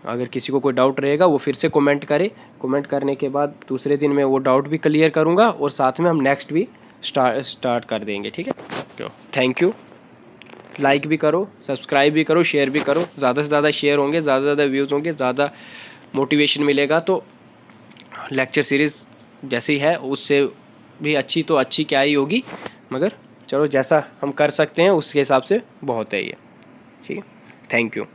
Speaker 1: अगर किसी को कोई डाउट रहेगा वो फिर से कमेंट करे, कमेंट करने के बाद दूसरे दिन मैं वो डाउट भी क्लियर करूँगा और साथ में हम नेक्स्ट भी स्टार्ट कर देंगे, ठीक है। तो थैंक यू, लाइक भी करो, सब्सक्राइब भी करो, शेयर भी करो। ज़्यादा से ज़्यादा शेयर होंगे, ज़्यादा से ज़्यादा व्यूज़ होंगे, ज़्यादा मोटिवेशन मिलेगा। तो लेक्चर सीरीज़ जैसी है उससे भी अच्छी तो अच्छी क्या ही होगी, मगर चलो जैसा हम कर सकते हैं उसके हिसाब से बहुत है ये, ठीक है। Thank you.